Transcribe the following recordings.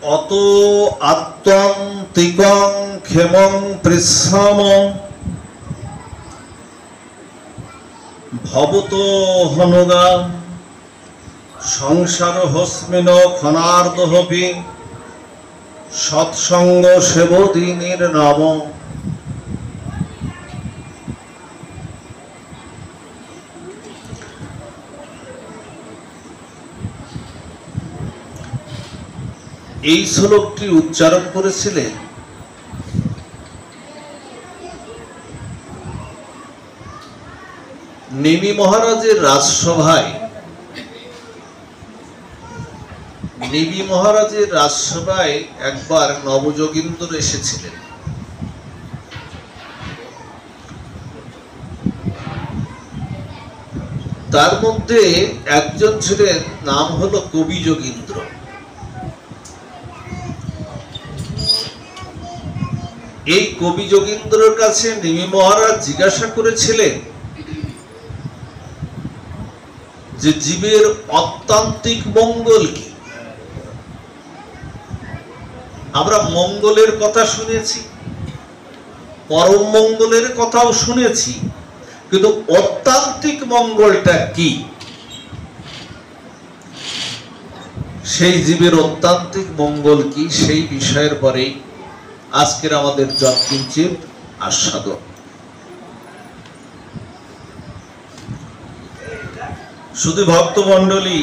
অত আত্মান্তিকং ক্ষেমং পৃচ্ছাম ভবতো হনুগা সংসার হস্মিন ক্ষণার্ধহপি সৎসঙ্গ সেবদিনীর নাম। এই শ্লোকটি উচ্চারণ করেছিলেন নিমি মহারাজের রাজসভায়। নিমি মহারাজের রাজসভায় একবার নবযোগীন্দ্র এসেছিলেন। তার মধ্যে একজন ছিলেন, নাম হলো কবি যোগীন্দ্র। এই কবি যোগীন্দ্রের কাছে নিমি মহারাজ জিজ্ঞাসা করেছিলেন যে জীবের অত্যান্তিক মঙ্গল কি? আমরা মঙ্গলের কথা শুনেছি, পরম মঙ্গলের কথাও শুনেছি, কিন্তু অত্যান্তিক মঙ্গলটা কি? সেই জীবের অত্যান্তিক মঙ্গল কি, সেই বিষয়ের পরেই আজকের আমাদের যৎকিঞ্চিৎ আস্বাদন। শুধু ভক্তমণ্ডলী,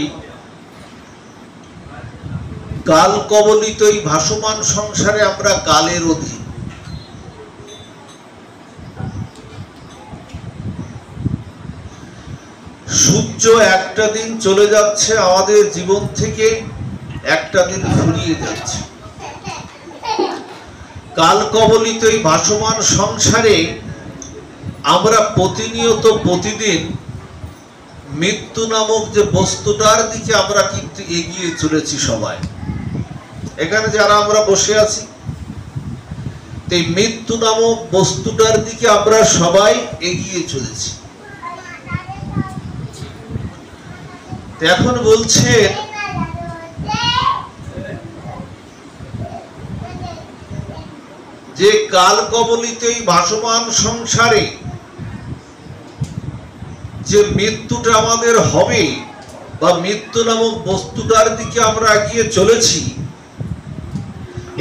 কাল কবলিত এই ভাসমান সংসারে আমরা কালের অধীন। সূর্য একটা দিন চলে যাচ্ছে আমাদের জীবন থেকে, একটা দিন ফুরিয়ে যাচ্ছে। কাল কবলিত এই ভাসমান সংসারে আমরা প্রতিনিয়ত প্রতিদিন মৃত্যু নামক যে বস্তুটার দিকে আমরা কিন্তু এগিয়ে চলেছি সবাই। এখানে যারা আমরা বসে আছি, এই মৃত্যু নামক বস্তুটার দিকে আমরা সবাই এগিয়ে চলেছি। এখন বলছেন যে কাল কবলিত এই ভাসমান সংসারে যে মৃত্যুটা আমাদের হবে বা মৃত্যু নামক বস্তুটার দিকে আমরা এগিয়ে চলেছি,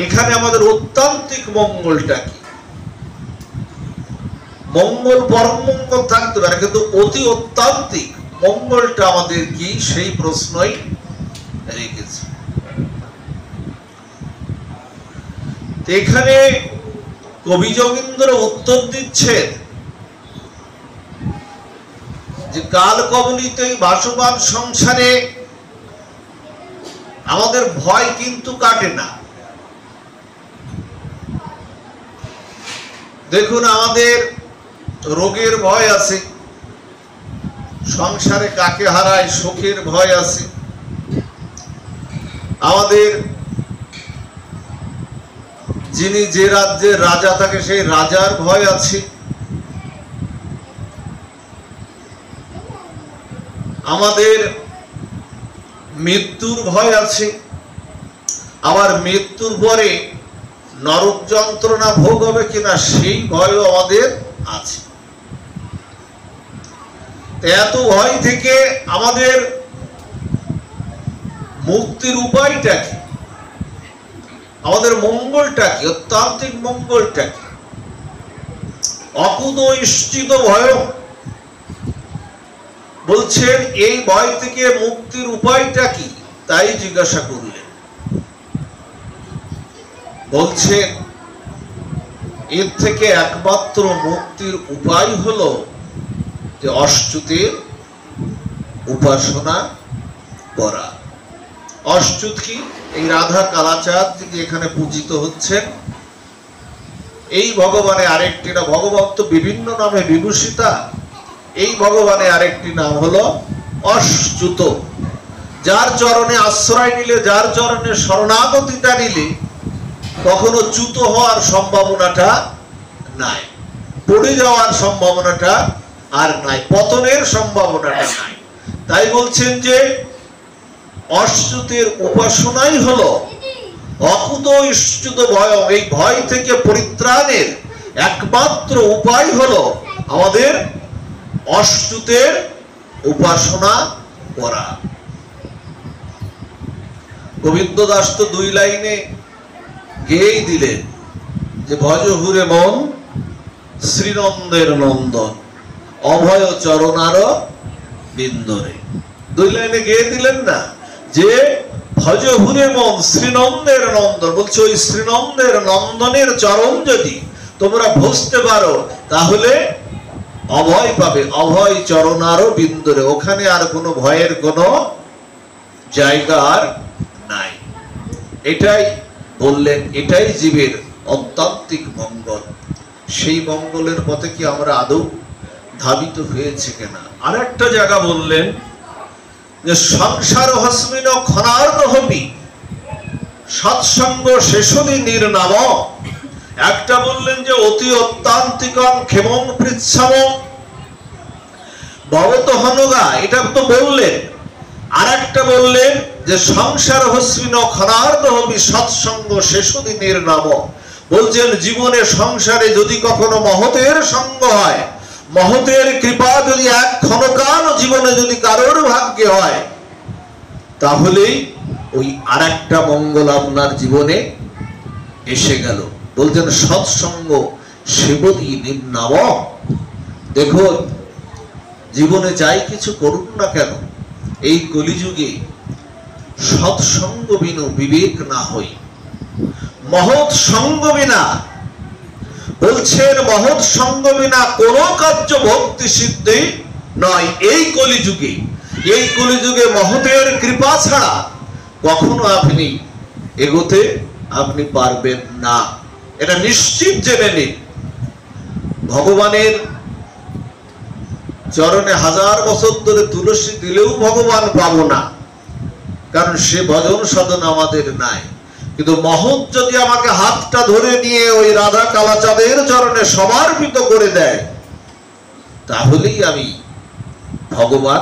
এখানে আমাদের অত্যান্তিক মঙ্গলটা কি? মঙ্গল পরম মঙ্গল থাকতে পারে, কিন্তু অতি অত্যান্তিক মঙ্গলটা আমাদের কি, সেই প্রশ্নই রেখেছে। এখানে কবি যোগীন্দ্র উত্তর দিচ্ছেন যে কাল কবলিত এই ভাসমান সংসারে আমাদের ভয় কিন্তু কাটে না। দেখুন, আমাদের রোগের ভয় আছে, সংসারে কাকে হারায় শোকের ভয় আছে, আমাদের যিনি যে রাজ্যের রাজা থাকে সেই রাজার ভয় আছে, আমাদের মৃত্যুর ভয় আছে, আবার মৃত্যুর পরে নরক যন্ত্রণা ভোগ হবে কিনা সেই ভয়ও আমাদের আছে। এত ভয় থেকে আমাদের মুক্তির উপায়টা কি, আমাদের মঙ্গলটা কি, অত্যান্তিক মঙ্গলটা কি? অকুতস্থিত ভয় বলছেন, এই ভয় থেকে মুক্তির উপায়টা কি? তাই জিজ্ঞাসা করলেন। বলছেন, এর থেকে একমাত্র মুক্তির উপায় হলো যে অচ্যুতের উপাসনা করা। অচ্যুত কি? এই রাধা কালাচাঁদ যিনি এখানে পূজিত হচ্ছেন, এই ভগবানের আরেকটি নাম। ভগবান তো বিভিন্ন নামে বিভূষিতা, এই ভগবানের আরেকটি নাম হলো অচ্যুত। যার চরণে আশ্রয় নিলে, যার চরণে শরণাগতিটা নিলে কখনো চ্যুত হওয়ার সম্ভাবনাটা নাই, পড়ে যাওয়ার সম্ভাবনাটা আর নাই, পতনের সম্ভাবনাটা নাই। তাই বলছেন যে অচ্যুতের উপাসনাই হলো অকুত ইষ্টুত ভয়, এই ভয় থেকে পরিত্রাণের একমাত্র উপায় হলো আমাদের অচ্যুতের উপাসনা করা। গোবিন্দ দাস তো 2 লাইনে গেয়েই দিলেন যে ভজ হুরে মন শ্রীনন্দের নন্দন অভয় চরণার বিন্দরে। 2 লাইনে গেয়ে দিলেন না যে ভজ হুরে মন শ্রীনন্দের নন্দন, বলছে ওই শ্রীনন্দের নন্দনের চরণ যদি তোমরা ভজতে পারো তাহলে অভয় পাবে, অভয় চরণারও বিন্দরে, ওখানে আর কোনো ভয়ের কোনো জায়গা আর নাই। এটাই বললেন, এটাই জীবের অন্তান্তিক মঙ্গল। সেই মঙ্গলের পথে কি আমরা আদৌ ধাবিত হয়েছে কিনা? আর একটা জায়গা বললেন যে সংসার হস্মিন ক্ষণার্ণ হবি সৎসঙ্গ শেষদি নির্নাম। একটা বললেন যে অতি অত্যান্তিকং ক্ষেমং পৃচ্ছাম ভবতহনগা, এটা তো বললেন। আর একটা বললেন যে সংসার হস্মিন ক্ষণার্ণ হবি সৎসঙ্গ শেষদি নির্নাম। বলছেন জীবনে সংসারে যদি কখনো মহতের সঙ্গ হয়, মহতের কৃপা যদি এক ক্ষণকাল জীবনে যদি কারোর ভাগ্যে হয়, তাহলেই ওই আর একটা মঙ্গল আপনার জীবনে এসে গেল। বলছেন সৎসঙ্গ সেবদি নির্নাম। দেখুন জীবনে যাই কিছু করুন না কেন, এই কলিযুগে সৎসঙ্গ বিনু বিবেক না হই, মহৎ সঙ্গ বিনা, বলছেন মহৎ সঙ্গ বিনা কোন কার্য ভক্তি সিদ্ধি নয়। এই কলিযুগে, এই কলিযুগে মহতের কৃপা ছাড়া কখনো আপনি এগোতে আপনি পারবেন না, এটা নিশ্চিত জেনে নিন। ভগবানের চরণে 1000 বছর ধরে তুলসী দিলেও ভগবান পাবো না, কারণ সে ভজন সাধন আমাদের নাই। কিন্তু মহৎ যদি আমাকে হাতটা ধরে নিয়ে ওই রাধা কালাচাঁদের চরণে সমর্পিত করে দেয়, তাহলেই আমি ভগবান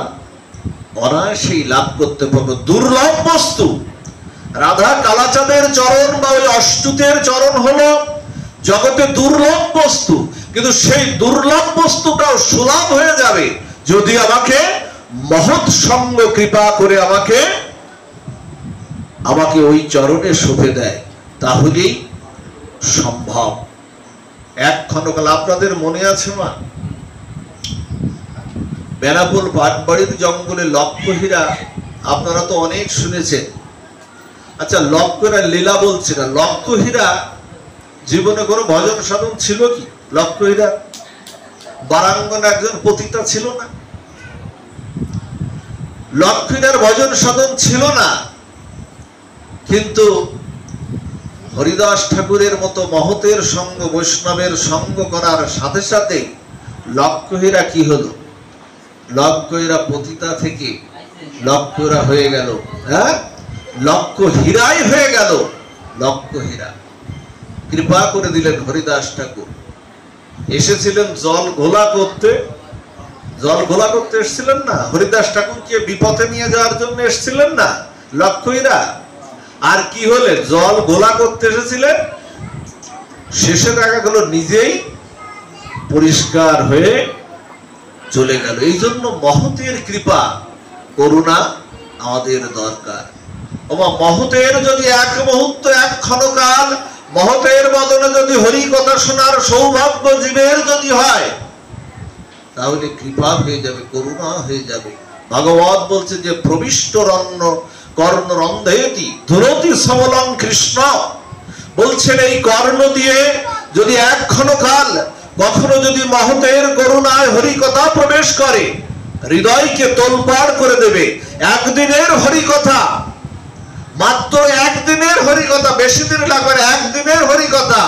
অনায়াসেই লাভ করতে পারবো। দুর্লভ বস্তু রাধা কালাচাঁদের চরণ বা ওই অচ্যুতের চরণ হলো জগতে দুর্লভ বস্তু, কিন্তু সেই দুর্লভ বস্তুটাও সুলভ হয়ে যাবে যদি আমাকে মহৎ সঙ্গ কৃপা করে আমাকে ওই চরণে শোভে দেয়, তাহলেই সম্ভব। এক ক্ষণকাল আপনাদের মনে আছে মা, বেনাপুর পাটবাড়ির জঙ্গলে লক্ষ্যহীরা, আপনারা তো অনেক শুনেছেন। আচ্ছা লক্ষ্যহীরা লীলা বলছে না, লক্ষ্যহীরা জীবনে কোনো ভজন সাধন ছিল কি? লক্ষ্যহীরা বারাঙ্গন একজন পতিতা ছিল না? লক্ষ্মীরার ভজন সাধন ছিল না, কিন্তু হরিদাস ঠাকুরের মতো মহতের সঙ্গ, বৈষ্ণবের সঙ্গ করার সাথে সাথে লক্ষ্যহীরা কি হলো? লক্ষ্যহীরা পতিতা থেকে লক্ষ্যহীরা হয়ে গেল, হ্যাঁ লক্ষ্যহীরাই হয়ে গেল। লক্ষ্যহীরা কৃপা করে দিলেন হরিদাস ঠাকুর। এসেছিলেন জল ঘোলা করতে, জল ঘোলা করতে এসেছিলেন না? হরিদাস ঠাকুরকে বিপথে নিয়ে যাওয়ার জন্য এসেছিলেন না লক্ষ্যহীরা? আর কি হলে জল গোলা করতে এসেছিলেন, শেষে দেখা গেল নিজেই পরিষ্কার হয়ে চলে গেল। এই জন্য মহতের কৃপা করুণা আমাদের দরকার। মহতের যদি এক মুহূর্ত, এক ক্ষণকাল মহতের বদনে যদি হরি কথা শোনার সৌভাগ্য জীবের যদি হয়, তাহলে কৃপা হয়ে যাবে, করুণা হয়ে যাবে। ভাগবত বলছে যে প্রবিষ্ট রণ্য কর্ণ রন্ধেতি ধুরতি সবলং কৃষ্ণ। বলছেন এই কর্ণ দিয়ে যদি এক ক্ষণকাল কখনো যদি মহতের করুণায় হরি কথা প্রবেশ করে, হৃদয়কে তোলপাড় করে দেবে। একদিনের হরি কথা, মাত্র একদিনের হরি কথা, বেশি দিন লাগবে না, একদিনের হরি কথা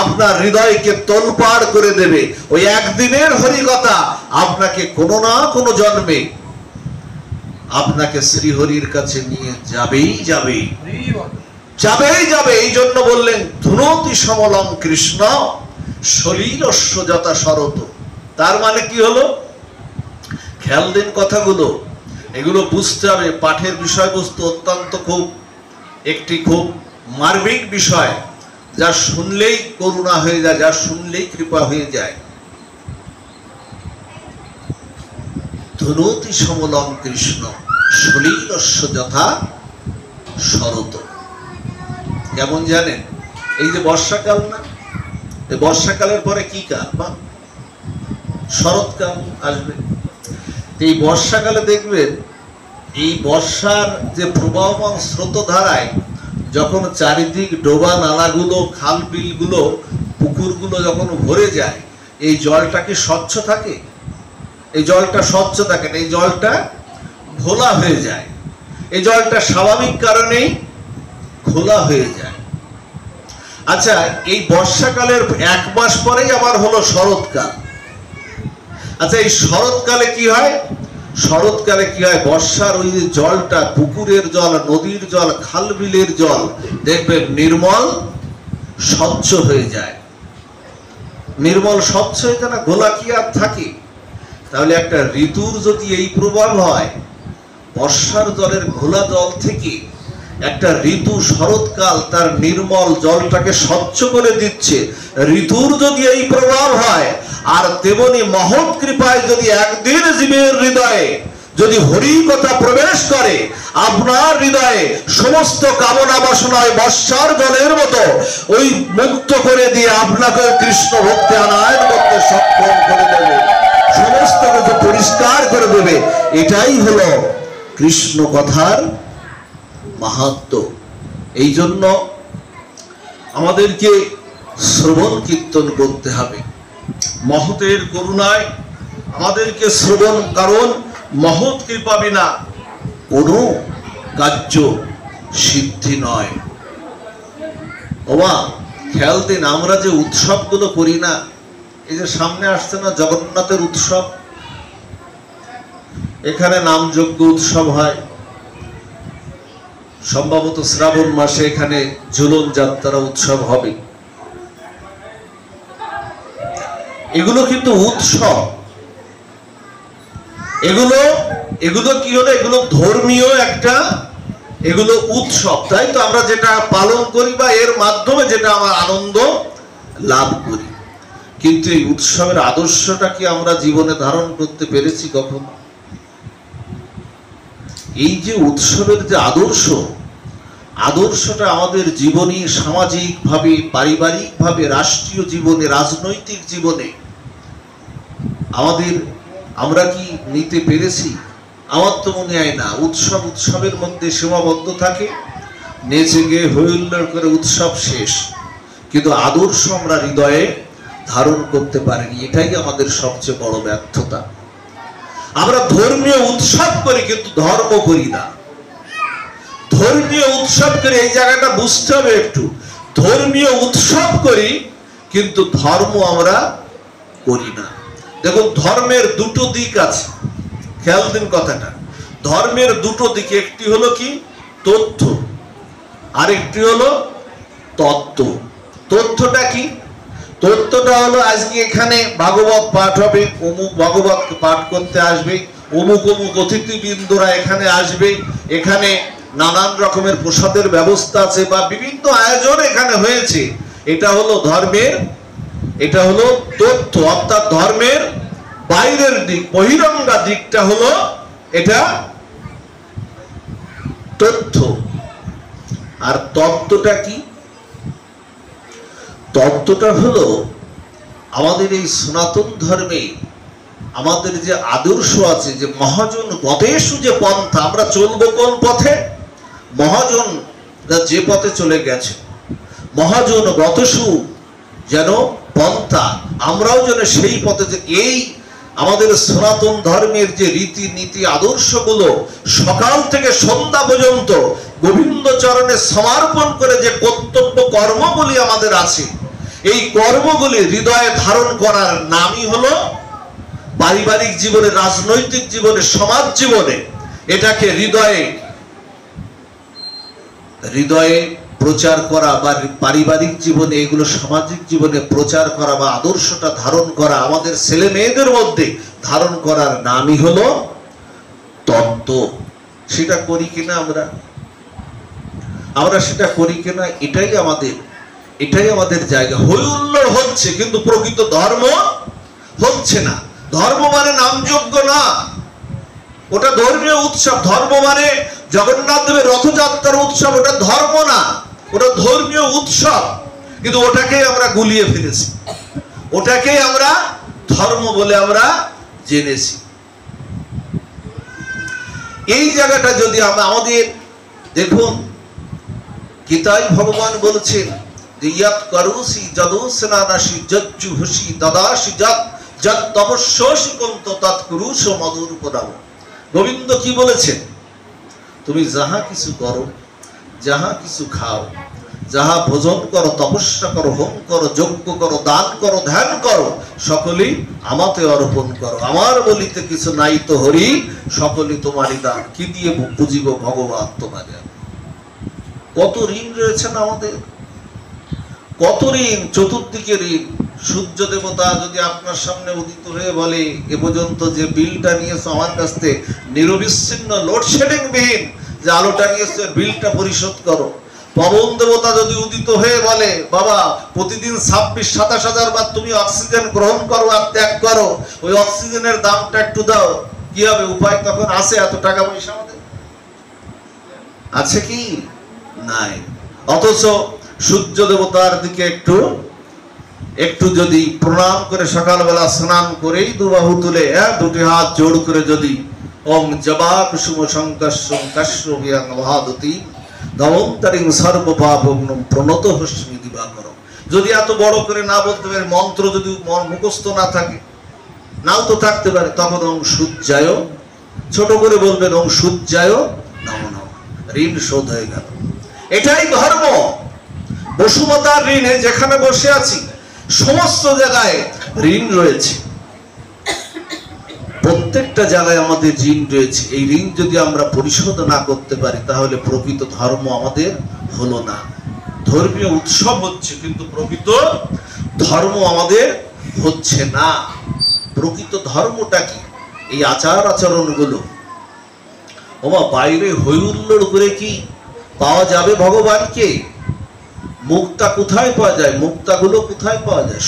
আপনার হৃদয়কে তোলপাড় করে দেবে। ওই একদিনের হরি কথা আপনাকে কোনো না কোনো জন্মে আপনাকে শ্রীহরির কাছে নিয়ে যাবেই যাবে, যাবেই যাবে। এই জন্য বললেন ধুনতি সমলম কৃষ্ণ সলিলস্য যথা শরত। তার মানে কি হলো? খেয়াল দিন কথাগুলো, এগুলো বুঝতে হবে। পাঠের বিষয়বস্তু অত্যন্ত খুব মার্মিক বিষয়, যা শুনলেই করুণা হয়ে যায়, যা শুনলেই কৃপা হয়ে যায়। ধুনতি সমলং কৃষ্ণ সলিলস্য যথা শরৎ। কেমন জানেন? এই যে বর্ষাকাল না, এই বর্ষাকালের পরে কি কাল? বা শরৎকাল আসবে। এই বর্ষাকালে দেখবেন এই বর্ষার যে প্রবাহমান স্রোতধারায় যখন চারিদিক ডোবা নালাগুলো, খাল বিলগুলো, পুকুরগুলো যখন ভরে যায়, এই জলটা কি স্বচ্ছ থাকে? এই জলটা স্বচ্ছ থাকে না, এই জলটা ঘোলা হয়ে যায়। এই জলটা স্বাভাবিক কারণেই ঘোলা হয়ে যায়। আচ্ছা, এই বর্ষাকালের 1 মাস পরেই আবার হলো শরৎকাল। আচ্ছা, এই শরৎকালে কি হয়? শরৎকালে কি হয়? বর্ষার ওই যে জলটা, পুকুরের জল, নদীর জল, খাল বিলের জল দেখবেন নির্মল স্বচ্ছ হয়ে যায়। নির্মল স্বচ্ছ হয়ে যায় না, ঘোলা কি আর থাকে? তাহলে একটা ঋতুর যদি এই প্রভাব হয়, বর্ষার জলের ঘোলা জল থেকে একটা ঋতু শরৎকাল তার নির্মল জলটাকে স্বচ্ছ করে দিচ্ছে, ঋতুর যদি এই প্রভাব হয়, আর তেমনি মহৎ কৃপায় যদি একদিন জীবের হৃদয়ে যদি হরি কথা প্রবেশ করে, আপনার হৃদয়ে সমস্ত কামনা বাসনায় বর্ষার জলের মতো ওই মুক্ত করে দিয়ে আপনাকে কৃষ্ণ ভক্তি আনায়ন করতে সক্ষম করে দেবে, সমস্ত কিছু পরিষ্কার করে দেবে। এটাই হলো কৃষ্ণ কথার মাহাত্ম্য। এই জন্য আমাদেরকে শ্রবণ কীর্তন করতে হবে। মহতের করুণায় আমাদেরকে শ্রবণ, কারণ মহৎ কৃপা বিনা কোনো কার্য সিদ্ধি নয়। ওমা, খেয়াল দিন, আমরা যে উৎসবগুলো করি না, এই যে সামনে আসছে না জগন্নাথের উৎসব, এখানে নামযজ্ঞ উৎসব হয়, সম্ভবত শ্রাবণ মাসে এখানে ঝুলন যাত্রা উৎসব হবে। এগুলো কিন্তু উৎসব। এগুলো কি হলো? এগুলো ধর্মীয় একটা, এগুলো উৎসব, তাই তো? আমরা যেটা পালন করি বা এর মাধ্যমে যেটা আমরা আনন্দ লাভ করি, কিন্তু এই উৎসবের আদর্শটা কি আমরা জীবনে ধারণ করতে পেরেছি কখনো? এই যে উৎসবের যে আদর্শটা আমাদের জীবনে, সামাজিক ভাবে, পারিবারিক ভাবে, রাষ্ট্রীয় জীবনে, রাজনৈতিক জীবনে আমরা কি নিতে পেরেছি? আমার তো মনে হয় না। উৎসবের মধ্যে সীমাবদ্ধ থাকে, নেচে গিয়ে হইহুল্লোড় করে উৎসব শেষ, কিন্তু আদর্শ আমরা হৃদয়ে ধারণ করতে পারিনি। এটাই আমাদের সবচেয়ে বড় ব্যর্থতা। আমরা ধর্মীয় উৎসব করি কিন্তু ধর্ম করি না। ধর্মীয় উৎসব করি, এই জায়গাটা বুঝতে হবে একটু। ধর্মীয় উৎসব করি কিন্তু ধর্ম আমরা করি না। দেখুন, ধর্মের দুটো দিক আছে, খেয়াল দিন কথাটা। ধর্মের দুটো দিক, একটি হলো কি তথ্য, আর একটি হলো তত্ত্ব। তথ্যটা কি? তথ্যটা হলো আজকে এখানে ভাগবত পাঠ হবে, অমুক ভাগবত পাঠ করতে আসবে, অমুক অমুক অতিথিবৃন্দরা এখানে আসবে, এখানে নানান রকমের প্রসাদের ব্যবস্থা আছে বা বিভিন্ন আয়োজন এখানে হয়েছে। এটা হলো ধর্মের, এটা হলো তথ্য, অর্থাৎ ধর্মের বাইরের দিক, বহিরঙ্গা দিকটা হলো এটা তথ্য। আর তত্ত্বটা কি? তত্ত্বটা হলো আমাদের এই সনাতন ধর্মে আমাদের যে আদর্শ আছে, যে মহাজন গতেষু যে পন্থা, আমরা চলবো কোন পথে? মহাজন যে পথে চলে গেছে, মহাজন গতেষু যেন পন্থা, আমরাও যেন সেই পথে, যে এই আমাদের সনাতন ধর্মের যে রীতি নীতি আদর্শগুলো সকাল থেকে সন্ধ্যা পর্যন্ত গোবিন্দ চরণে সমর্পণ করে যে কর্তব্য কর্মগুলি আমাদের আছে, এই কর্মগুলি হৃদয়ে ধারণ করার নামই হলো পারিবারিক জীবনে, রাজনৈতিক জীবনে, সমাজ জীবনে এটাকে হৃদয়ে প্রচার করা, বা পারিবারিক জীবনে এগুলো সামাজিক জীবনে প্রচার করা বা আদর্শটা ধারণ করা, আমাদের ছেলে মেয়েদের মধ্যে ধারণ করার নামই হলো তত্ত্ব। সেটা করি কিনা আমরা? আমরা সেটা করি কিনা এটাই আমাদের জায়গা। হই হুল্লোড় হচ্ছে কিন্তু প্রকৃত ধর্ম হচ্ছে না। ধর্ম মানে নামযোগ্য না, ওটা ধর্মীয় উৎসব। ধর্ম মানে জগন্নাথ দেবের রথযাত্রার উৎসব, ওটা ধর্ম না, ওটা ধর্মীয় উৎসব। কিন্তু ওটাকেই আমরা গুলিয়ে ফেলেছি, ওটাকেই আমরা ধর্ম বলে আমরা জেনেছি। এই জায়গাটা যদি আমাদের দেখুন, গীতায় ভগবান বলছেন যে ইয়াত করুসি যদুসনানাসি যজ্জু হুসি দাদাসি যত যত তপস্যসি কন্ত তৎ কুরুষ মধুরূপদাম। গোবিন্দ কি বলেছেন? তুমি যাহা কিছু করো, যাহা কিছু খাও, যাহা ভোজন করো, তপস্যা করো, হোম করো, যজ্ঞ করো, দান করো, ধ্যান করো, সকলেই আমাতে অর্পণ করো। আমার বলিতে কিছু নাই তো হরি, সকলেই তোমারই দান। কি দিয়ে বুঝিব ভগবান তোমাদের? কত ঋণ রয়েছে না আমাদের, কত ঋণ, চতুর্দিকে ঋণ। সূর্য দেবতা যদি আপনার সামনে উদিত হয়ে বলে এ পর্যন্ত যে বিলটা নিয়েছো আমার কাছ থেকে নিরবিচ্ছিন্ন লোডশেডিং বিহীন যে আলোটা নিয়েছো, বিলটা পরিশোধ করো। পবন দেবতা যদি উদিত হয়ে বলে বাবা প্রতিদিন 26-27 হাজার বার তুমি অক্সিজেন গ্রহণ করো আর ত্যাগ করো, ওই অক্সিজেনের দামটা একটু দাও, কি হবে? উপায় তখন আছে? এত টাকা পয়সা আমাদের আছে কি? নাই। অথচ সূর্য দেবতার দিকে একটু যদি প্রণাম করে সকালবেলা স্নান করেই দুবাহু তুলে দুটি হাত জোড় করে যদি ওম জবা কুসুম সংকর্ষম কাশ্যবিয়াং মহাদতি দমন্তরিং সর্বপাপগ্নম প্রণত হস্মি দিবাকরম, যদি এত বড় করে না বলতে পারে, মন্ত্র যদি মুখস্থ না থাকে, নাও তো থাকতে পারে, তখন ওম সূর্যায়, ছোট করে বলবেন ওম সূর্যায় নমঃ নমঃ, ঋণ শোধ হয়ে গেল। এটাই ধর্ম। বসুমতার ঋণে যেখানে বসে আছি সমস্ত জায়গায় ঋণ রয়েছে, প্রত্যেকটা জায়গায় আমাদের ঋণ রয়েছে। এই ঋণ যদি আমরা পরিশোধ না করতে পারি তাহলে প্রকৃত ধর্ম আমাদের হলো না। ধর্মীয় উৎসব হচ্ছে কিন্তু প্রকৃত ধর্ম আমাদের হচ্ছে না। প্রকৃত ধর্মটা কি? এই আচার আচরণগুলো। ওমা বাইরে হই হুল্লোড় করে কি পাওয়া যাবে ভগবানকে? মুক্তা কোথায় পাওয়া যায়? মুক্তাগুলো কোথায় পাওয়া যায়?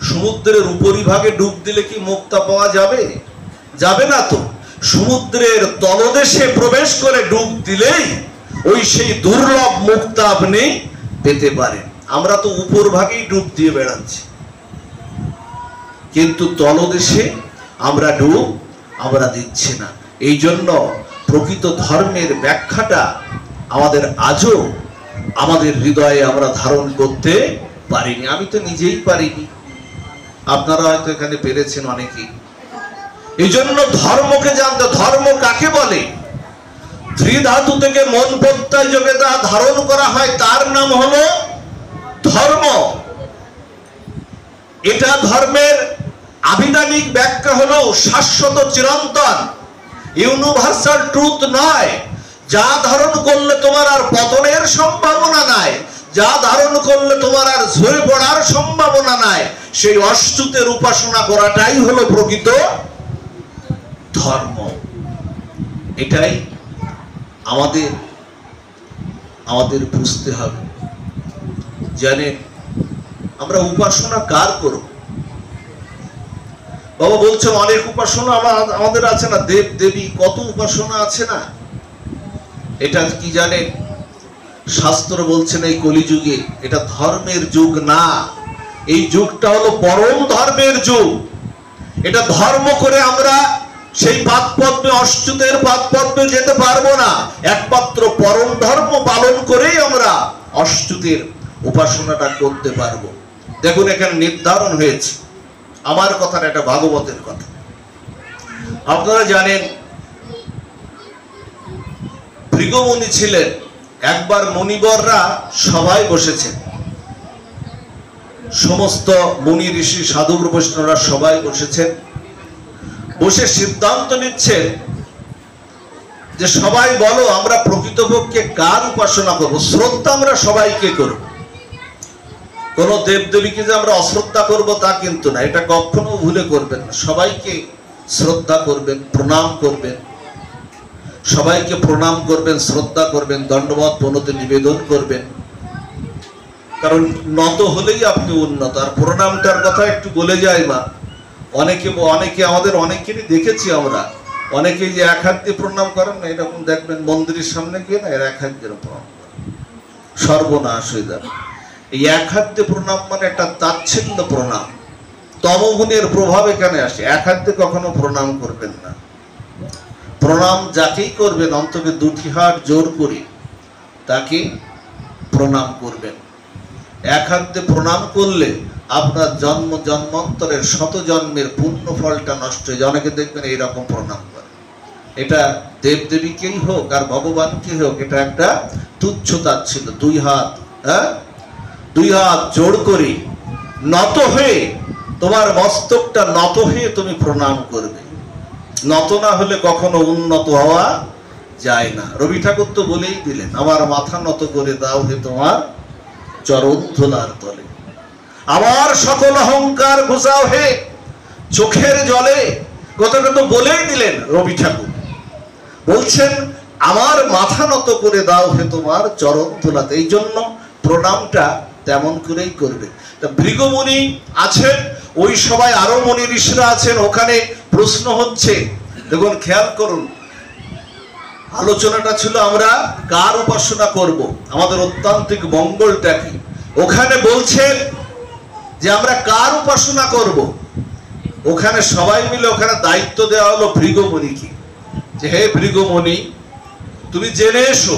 সমুদ্রের উপরিভাগে ডুব দিলে কি মুক্তা পাওয়া যাবে? যাবে না তো। সমুদ্রের তলদেশে প্রবেশ করে ডুব দিলেই ওই সেই দুর্লভ মুক্তা আপনি পেতে পারেন। আমরা তো উপর ভাগেই ডুব দিয়ে বেড়াচ্ছি, কিন্তু তলদেশে আমরা ডুব দিচ্ছি না। এই জন্য প্রকৃত ধর্মের ব্যাখ্যাটা আমাদের আজও আমাদের হৃদয়ে আমরা ধারণ করতে পারিনি। আমি তো নিজেই পারিনি, আপনারা হয়তো এখানে পেরেছেন অনেকেই। এই জন্য ধর্মকে জানতে, ধর্ম কাকে বলে? ত্রিধাতু থেকে মন প্রত্যয় যোগে যা ধারণ করা হয় তার নাম হলো ধর্ম। এটা ধর্মের আবিধানিক ব্যাখ্যা হলো শাশ্বত চিরন্তন, ইউনিভার্সাল ট্রুথ নয়। যা ধারণ করলে তোমার আর পতনের সম্ভাবনা নাই, যা ধারণ করলে তোমার আর ঝরে পড়ার সম্ভাবনা নাই, সেই অচ্যুতের উপাসনা করাটাই হলো প্রকৃত ধর্ম। এটাই আমাদের বুঝতে হবে। জানেন আমরা উপাসনা কার করব? বাবা বলছে অনেক উপাসনা আমাদের আছে না, দেব দেবী কত উপাসনা আছে না। এটা কি জানেন? শাস্ত্র বলছেন এই কলিযুগে এটা ধর্মের যুগ না, এই যুগটা হলো পরম ধর্মের যুগ। এটা ধর্ম করে আমরা সেই পাদপদ্মে, অচ্যুতের পাদপদ্মে যেতে পারবো না। একমাত্র পরম ধর্ম পালন করেই আমরা অচ্যুতের উপাসনাটা করতে পারবো। দেখুন এখানে নির্ধারণ হয়েছে, আমার কথা না, এটা ভাগবতের কথা। আপনারা জানেন ভৃগুমুনি ছিলেন। একবার মুনিবররা সবাই বসেছেন, সমস্ত মুনি ঋষি সাধু বৈষ্ণবরা সবাই বসেছেন, বসে সিদ্ধান্ত নিচ্ছেন যে সবাই বলো আমরা প্রকৃতপক্ষে কার উপাসনা করব। শ্রদ্ধা আমরা সবাইকে করব, কোন দেবদেবীকে যে আমরা অশ্রদ্ধা করব তা কিন্তু না, এটা কখনো ভুলে করবেন না। সবাইকে শ্রদ্ধা করবেন, প্রণাম করবেন। সবাইকে প্রণাম করবেন, শ্রদ্ধা করবেন, দণ্ডবত প্রণতি নিবেদন করবেন, কারণ নত হলেই আপনি উন্নত। আর প্রণামটার কথা একটু বলে যাই মা, অনেকে আমাদের অনেকেরই দেখেছি আমরা, অনেকে যে এক হাত দিয়ে প্রণাম করেন না, এরকম দেখবেন মন্দিরের সামনে গিয়ে না এর এক হাত দিয়ে প্রণাম করেন, সর্বনাশ হয়ে যাবে। এই এক হাত দিয়ে প্রণাম মানে একটা তাচ্ছিল্য প্রণাম, তমগুণের প্রভাব এখানে আসে। এক হাত দিয়ে কখনো প্রণাম করবেন না। প্রণাম যাকেই করবেন অন্তত দুটি হাত জোর করে তাকে প্রণাম করবেন। এক হাত দিয়ে প্রণাম করলে আপনার জন্ম জন্মান্তরের শত জন্মের পুণ্য ফলটা নষ্ট হয়ে যায়। অনেকে দেখবেন এইরকম প্রণাম করে, এটা দেবদেবীকেই হোক আর ভগবানকে হোক, এটা একটা তুচ্ছতা ছিল। দুই হাত জোড় করে নত হয়ে, তোমার মস্তকটা নত হয়ে তুমি প্রণাম করবে। নত না হলে কখনো উন্নত হওয়া যায় না। রবি ঠাকুর তো বলেই দিলেন, আমার মাথা নত করে দাও হে তোমার চরণ ধুলার তলে, আমার সকল অহংকার ঘুচাও হে চোখের জলে। কথাটা তো বলেই দিলেন রবি ঠাকুর, বলছেন আমার মাথা নত করে দাও হে তোমার চরণ ধুলাতে। এই জন্য প্রণামটা তেমন করেই করবে। ভৃগুমুনি আছেন, ওই সবাই আরো মুনি ঋষিরা আছেন, ওখানে প্রশ্ন হচ্ছে। দেখুন খেয়াল করুন, আলোচনাটা ছিল আমরা কার উপাসনা করব, আমাদের অত্যান্তিক মঙ্গলটা কি। ওখানে বলছেন যে আমরা কার উপাসনা করব, ওখানে সবাই মিলে ওখানে দায়িত্ব দেওয়া হলো ভৃগুমুনিকে, যে হে ভৃগুমুনি তুমি জেনে এসো,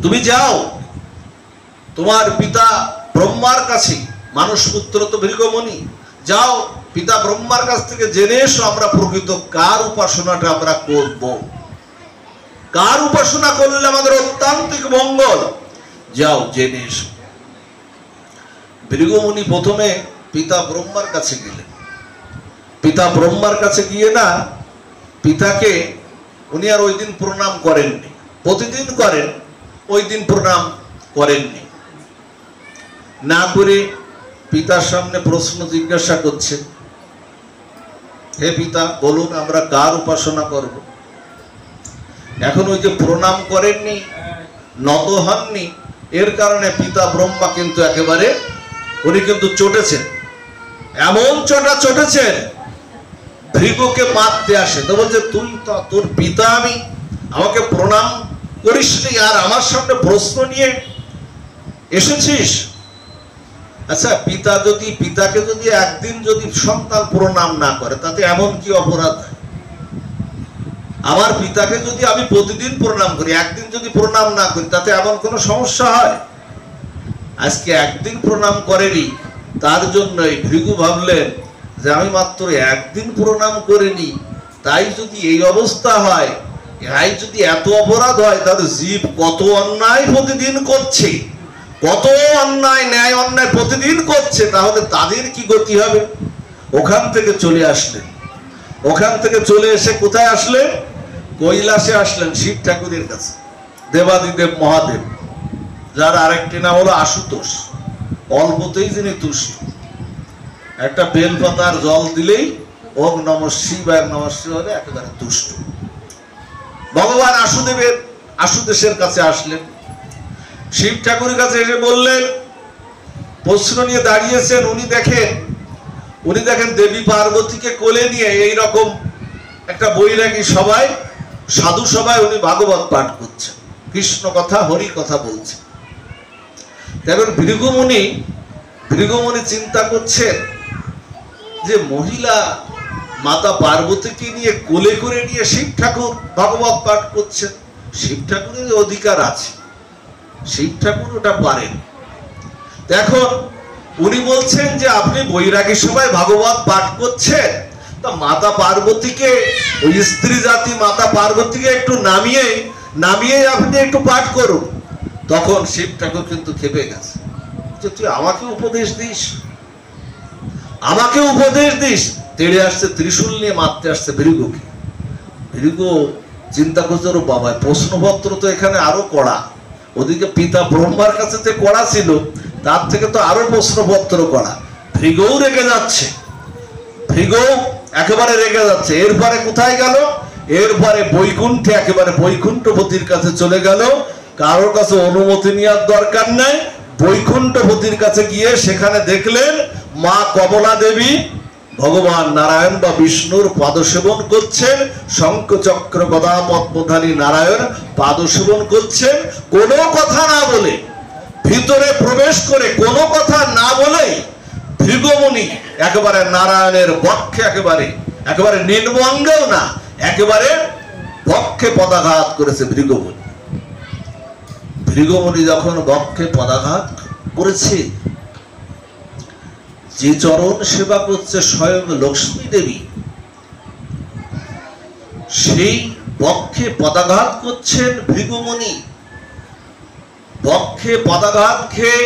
তুমি যাও তোমার পিতা ব্রহ্মার কাছে, মানুষ পুত্র তো ভৃগুমুনি, যাও পিতা ব্রহ্মার কাছ থেকে জেনে এসো আমরা প্রকৃত কার উপাসনাটা আমরা করব, কার উপাসনা করলে আমাদের অত্যান্তিক মঙ্গল, যাও জেনে এসো। ভৃগুমুনি প্রথমে পিতা ব্রহ্মার কাছে গেলেন। পিতা ব্রহ্মার কাছে গিয়ে না, পিতাকে উনি আর ওই দিন প্রণাম করেননি, প্রতিদিন করেন, ওই দিন প্রণাম করেননি। না করে পিতার সামনে প্রশ্ন জিজ্ঞাসা করছেন, হে পিতা বলুন আমরা কার উপাসনা করব। এখন ওই যে প্রণাম করেননি, নত হননি, এর কারণে পিতা ব্রহ্মা কিন্তু একেবারে উনি কিন্তু চটেছেন, এমন চটা চটেছেন ভৃগুকে মারতে আসে। তো বলছে তুই তো তোর পিতা, আমি আমাকে প্রণাম করিসনি আর আমার সামনে প্রশ্ন নিয়ে এসেছিস। আচ্ছা পিতাকে যদি একদিন যদি সন্তান প্রণাম না করে তাতে এমন কি অপরাধ? আমার পিতাকে যদি আমি প্রতিদিন প্রণাম করি, একদিন যদি প্রণাম না করি তাতে এমন কোনো সমস্যা হয়? আজকে একদিন প্রণাম করেনি, তার জন্যই ভৃগু ভাবলেন যে আমি মাত্র একদিন প্রণাম করিনি, তাই যদি এই অবস্থা হয়, তাই যদি এত অপরাধ হয়, তাহলে জীব কত অন্যায় প্রতিদিন করছে, কত অন্যায় ন্যায় অন্যায় প্রতিদিন করছে, তাহলে তাদের কি গতি হবে? ওখান থেকে চলে আসলেন। ওখান থেকে চলে এসে কোথায় আসলেন? কৈলাসে আসলেন, শিব ঠাকুরের কাছে, দেবাদিদেব মহাদেব, যার আরেকটি নাম হলো আশুতোষ। অল্পতেই যিনি তুষ্ট, একটা বেলপাতার জল দিলেই ওম নমঃ শিবায় নমঃ শিবায় একেবারে তুষ্ট। ভগবান আশুতোষের কাছে আসলেন, শিব ঠাকুরের কাছে এসে বললেন, প্রশ্ন নিয়ে দাঁড়িয়েছেন। উনি দেখেন দেবী পার্বতীকে কোলে নিয়ে এইরকম একটা বৈরাগী সবাই, সাধু সবাই উনি ভাগবত পাঠ করছেন, কৃষ্ণ কথা হরি কথা বলছেন। এখন ভৃগুমুনি চিন্তা করছেন যে মহিলা মাতা পার্বতীকে নিয়ে কোলে করে নিয়ে শিব ঠাকুর ভাগবত পাঠ করছেন, শিব ঠাকুরের অধিকার আছে, শিব ঠাকুর ওটা পারেন। এখন উনি বলছেন যে আপনি বৈরাগী সবাই ভাগবত পাঠ করছেন, তা মাতা পার্বতীকে, ওই স্ত্রী জাতি মাতা পার্বতীকে একটু নামিয়ে আপনি একটু পাঠ করুন। তখন শিব ঠাকুর কিন্তু খেপে গেছে, যে তুই আমাকে উপদেশ দিস, তেড়ে আসছে, ত্রিশূল নিয়ে মারতে আসছে ভৃগুকে। ভৃগু চিন্তা করছে, ওর বাবা প্রশ্নপত্র তো এখানে আরো কড়া, ওদিকে পিতা ব্রহ্মার কাছে যে কড়া ছিল তার থেকে তো আরো প্রশ্নপত্র কড়া। ভৃগুও রেগে যাচ্ছে, একেবারে রেগে যাচ্ছে। এরপরে কোথায় গেল? এরপরে বৈকুণ্ঠে একেবারে বৈকুণ্ঠপতির কাছে চলে গেল। কারোর কাছে অনুমতি নেওয়ার দরকার নাই, বৈকুণ্ঠপতির কাছে গিয়ে সেখানে দেখলেন মা কমলা দেবী ভগবান নারায়ণ বা বিষ্ণুর পাদসেবন করছেন, শঙ্খ চক্র গদা পদ্মধারী নারায়ণ পাদসেবন করছেন। কোনো কথা না বলে, ভিতরে প্রবেশ করে কোনো কথা না বলেই ভৃগুমুনি একেবারে নারায়ণের বক্ষে একেবারে নির্মঙ্গেও না, একেবারে বক্ষে পদাঘাত করেছে ভৃগুমুনি। ভৃগুমুনি যখন বক্ষে পদাঘাত করেছে, যে চরণ সেবা করছে স্বয়ং লক্ষ্মী দেবী, সেই বক্ষে পদাঘাত করছেন ভৃগুমুনি। বক্ষে পদাঘাত খেয়ে,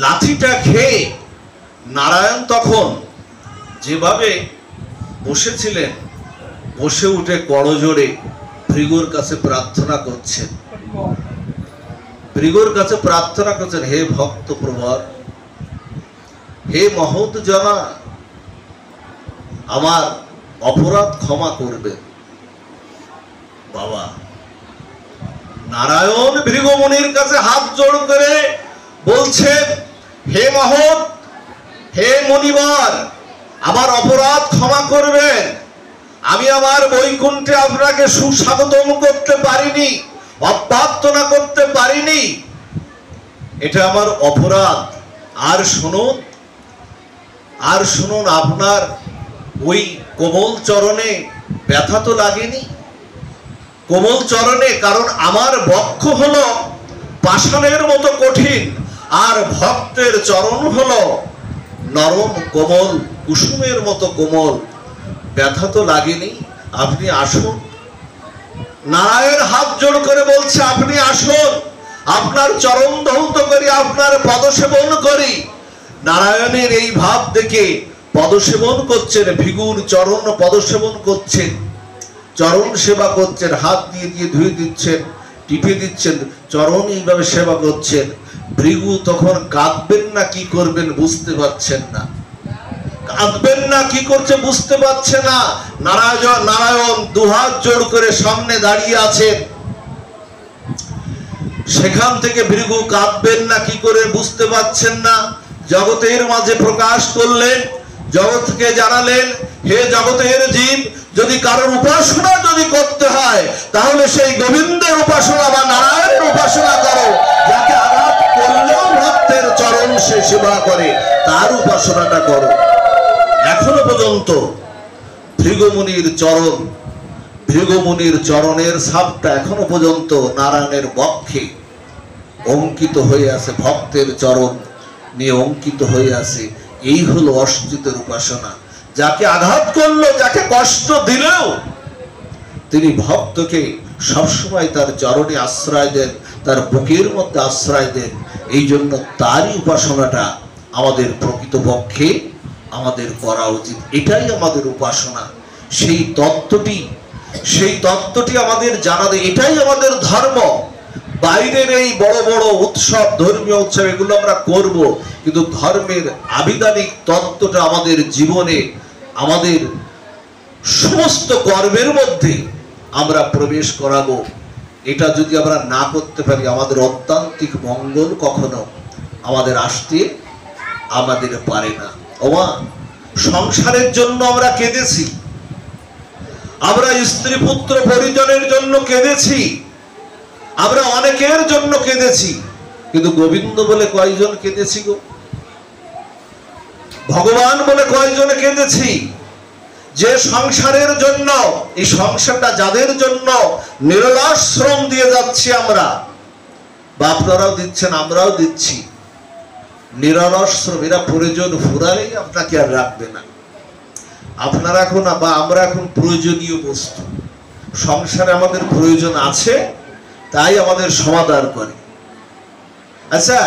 লাঠিটা খেয়ে নারায়ণ তখন যেভাবে বসেছিলেন, বসে উঠে করজোড়ে ভৃগুর কাছে প্রার্থনা করছেন। ভৃগুর কাছে প্রার্থনা করছেন, হে ভক্ত প্রবর, হে মহৎ জনা, আমার অপরাধ ক্ষমা করবেন। বাবা নারায়ণ ভৃগুমুনির কাছে হাত জোড় করে বলছেন, হে মহৎ, হে মুনিবর, আমার অপরাধ ক্ষমা করবেন। আমি আমার বৈকুণ্ঠে আপনাকে সুস্বাগতম করতে পারিনি, অভ্যর্থনা করতে পারিনি, এটা আমার অপরাধ। আর শুনুন, আপনার ওই কোমল চরণে ব্যথা তো লাগেনি? কোমল চরণে, কারণ আমার বক্ষ হলো পাষাণের মতো কঠিন, আর ভক্তের চরণ হলো নরম কোমল, কুসুমের মতো কোমল। ব্যথা তো লাগেনি, আপনি আসুন। নারায়ণ হাত জোড় করে বলছে, আপনি আসুন, আপনার চরণ ধৌত করি, আপনার পদসেবন করি। নারায়ণের এই ভাব দেখে পদসেবন করছেন, ভৃগুর চরণ পদসেবন করছেন, চরণ সেবা করছেন, হাত দিয়ে দিয়ে ধুয়ে দিচ্ছেন, টিপে দিচ্ছেন, চরণ এইভাবে সেবা করছেন। ভৃগু তখন কাঁদবেন না কি করবেন বুঝতে পারছেন না, কাঁদবেন না কি করছে বুঝতে পারছে না। নারায়ণ দুহাত জোড় করে সামনে দাঁড়িয়ে আছেন। সেখান থেকে ভৃগু কাঁদবেন না কি করে বুঝতে পারছেন না। জগতের মাঝে প্রকাশ করলেন, জগৎকে জানালেন, হে জগতের জীব, যদি কারোর উপাসনা যদি করতে হয়, তাহলে সেই গোবিন্দের উপাসনা বা নারায়ণের উপাসনা করো, যাকে আঘাত করলেও ভক্তের চরণ সে সেবা করে, তার উপাসনাটা করো। এখনো পর্যন্ত ভৃগুমুনির চরণের ছাপটা এখনো পর্যন্ত নারায়ণের বক্ষে অঙ্কিত হয়ে আছে, ভক্তের চরণ নিয়ে অঙ্কিত হয়ে আছে। এই হলো অচ্যুতের উপাসনা। যাকে আঘাত করলো, যাকে কষ্ট দিলেও তিনি ভক্তকে সবসময় তার চরণে আশ্রয় দেন, তার বুকের মধ্যে আশ্রয় দেন। এই জন্য তারই উপাসনাটা আমাদের প্রকৃতপক্ষে আমাদের করা উচিত। এটাই আমাদের উপাসনা। সেই তত্ত্বটি আমাদের জানা দেয়, এটাই আমাদের ধর্ম। বাইরের এই বড় বড় উৎসব, ধর্মীয় উৎসব, এগুলো আমরা করব, কিন্তু ধর্মের আবিধানিক তত্ত্বটা আমাদের জীবনে, আমাদের সমস্ত কর্মের মধ্যে আমরা প্রবেশ করাবো। এটা যদি আমরা না করতে পারি, আমাদের অত্যান্তিক মঙ্গল কখনো আমাদের আসতে আমাদের পারে না। ওমা, সংসারের জন্য আমরা কেঁদেছি, আমরা স্ত্রী পুত্র পরিজনের জন্য কেঁদেছি, আমরা অনেকের জন্য কেঁদেছি, কিন্তু গোবিন্দ বলে কয়জন কেঁদেছি গো? ভগবান বলে কয়জন কেঁদেছি? যে সংসারের জন্য, এই সংসারটা যাদের জন্য নিরলস শ্রম দিয়ে যাচ্ছি আমরা, বা আপনারাও দিচ্ছেন, আমরাও দিচ্ছি, নিরলস শ্রম। এরা প্রয়োজন ফুরালেই আপনাকে আর রাখবে না। আপনারা এখন বা আমরা এখন প্রয়োজনীয় বস্তু, সংসারে আমাদের প্রয়োজন আছে, তাই আমাদের সমাদর করে। আচ্ছা,